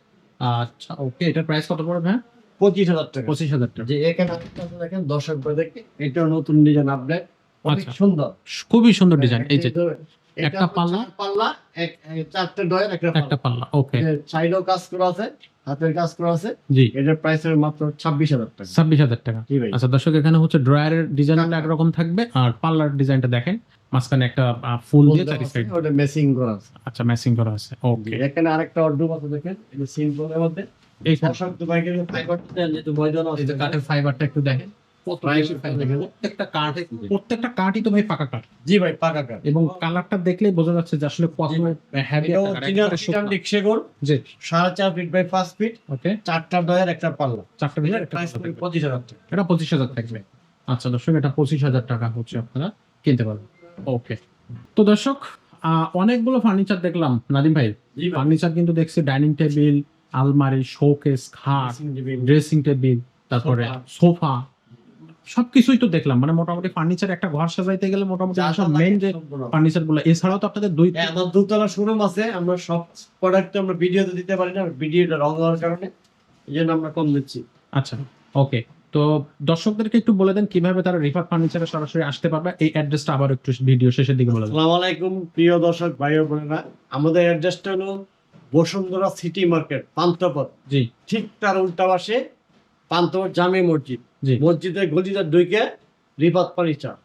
আচ্ছা, ওকে। এটার প্রাইস কত পড়বে ভাই? 25,000 টাকা। 25,000 টাকা। যে এখানে আরেকটা আছে দেখেন দর্শক বাজারকে, এটাও নতুন ডিজাইন আপডেট, অনেক আচ্ছা। সুন্দর। খুবই সুন্দর ডিজাইন। এই যে এটা একটা পাল্লা, পাল্লা, 4টা ডয়ার একটা একটা পাল্লা। ওকে, সাইডও কাজ করা আছে, হাতের কাজ করা আছে। জি, এটার প্রাইস হবে মাত্র 26,000 টাকা। 26,000 টাকা। জি ভাই। আচ্ছা দর্শক, এখানে হচ্ছে ড্রয়ারের ডিজাইনটা একরকম থাকবে, আর পাল্লার ডিজাইনটা দেখেন মাঝখানে একটা ফুল দিয়ে চারি সাইড। ওটা মেসিং করা আছে। আচ্ছা, ম্যাচিং করা আছে। ওকে, এখানে আরেকটা অর্ডার আছে দেখেন, এটা সিম্পলের মধ্যে। এই দর্শক দুবাইকে ফাইবারটা দেন, যেহেতু ময়দান আছে। এই যে কাঠের ফাইবারটা একটু দেখেন, কত প্রাইস বেশি ফাইবার। প্রত্যেকটা কাঠই তো ভাই পাকা কাঠ, জি ভাই, পাকা কাঠ। এবং কালারটা দেখলেই বোঝা যাচ্ছে যে আসলে কত হেভি এটা একটা কাঠ, অরিজিনাল একেবারে চিটান শুকনো। ডিক্সেগর, জি, 4.5 ফিট বাই 5 ফিট, ওকে। 4টা ডয়ার একটা পাল্লা। চারটা ভিতরে এটার একটা প্রাইস পাল্লা থাকবে। 25,000 টাকা। এটা 25,000 থাকবে। আচ্ছা দর্শক, এটা 25,000 টাকা হচ্ছে আপনারা কিনতে পারবেন। ওকে। তো দর্শক, অনেকগুলো ফার্নিচার দেখলাম নাদিম ভাই। জি ভাই। ফার্নিচার কিন্তু দেখছি ডাইনিং টেবিল, আলমারি, শোকেস, খাট, ড্রেসিং টেবিল, তারপরে সোফা, সবকিছুই তো দেখলাম। মানে মোটামুটি ফার্নিচার একটা ঘর সাজাইতে গেলে মোটামুটি সব মেইন যে ফার্নিচার গুলো, এছাড়াও তো আপনাদের আমার দুতলা শোরুম আছে। আমরা সব প্রোডাক্ট আমরা ভিডিওতে দিতে পারি না, ভিডিওটা রং হওয়ার কারণে এই জন্য আমরা কম দিচ্ছি। আচ্ছা, ওকে। তো দর্শকদেরকে একটু বলে দেন কিভাবে তারা রিফাত ফার্নিচারে সরাসরি আসতে পারবে। এই অ্যাড্রেসটা আবার একটু ভিডিও শেষের দিকে বলে দেন। আসসালামু আলাইকুম প্রিয় দর্শক ভাই ও বোনেরা, আমাদের অ্যাড্রেসটা হলো বসুন্ধরা সিটি মার্কেট, পান্থপথ। জি, ঠিক তার উল্টা পাশে পান্থপথ জামে মসজিদ। জি। মসজিদের গলিটা ঢুকে রিফাত ফার্নিচার।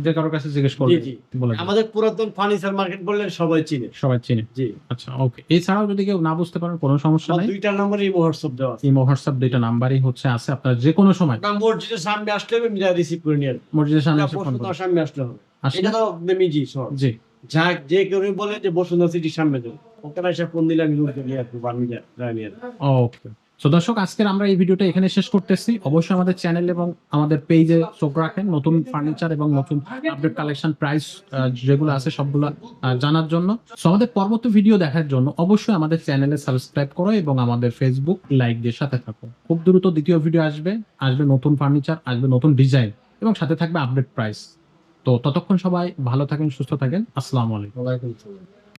যে কারোর কাছে জিজ্ঞেস করবে জি, জি। বলে দেন। আমাদের পুরাতন ফার্নিচার মার্কেট বললে সবাই চিনে। সবাই চিনে। জি। আচ্ছা, ওকে। এছাড়াও যদি কেউ না বুঝতে পারেন কোনো সমস্যা আমার নাই, 2টা নম্বরই হোয়াটসঅ্যাপ দেওয়া আছে। ইমো হোয়াটসঅ্যাপ দুইটা নাম্বারই হচ্ছে আছে, আপনারা যে কোনো সময় আপনার মসজিদের সামনে আসলে আমি রিসিভ করে নিয়ে আসবো। মসজিদের সামনে এসে ফোন বসুন্ধরার করবেন। সামনে আসলে হবে। আসলে- এটা তো মিজি শহর। জি, যা যে কেউ বলে যে বসুন্ধরা সিটির সামনে যাও, ওখানে এসে ফোন দিলে আমি লোককে নিয়ে আসবো, বার্মিজা নিয়ে আসবো। ওকে। সো দর্শক, আজকের আমরা এই ভিডিওটা এখানে শেষ করতেছি। অবশ্যই আমাদের চ্যানেল এবং আমাদের পেজে চোখ রাখেন নতুন ফার্নিচার এবং নতুন আপডেট কালেকশন প্রাইস যেগুলো আছে সবগুলো জানার জন্য। সো আমাদের পরবর্তী ভিডিও দেখার জন্য অবশ্যই আমাদের চ্যানেলে সাবস্ক্রাইব করো এবং আমাদের ফেসবুক লাইক দিয়ে সাথে থাকো। খুব দ্রুত দ্বিতীয় ভিডিও আসবে নতুন ফার্নিচার, আসবে নতুন ডিজাইন, এবং সাথে থাকবে আপডেট প্রাইস। তো ততক্ষণ সবাই ভালো থাকেন, সুস্থ থাকেন। আসসালামু আলাইকুম। ওয়ালাইকুম আসসালাম।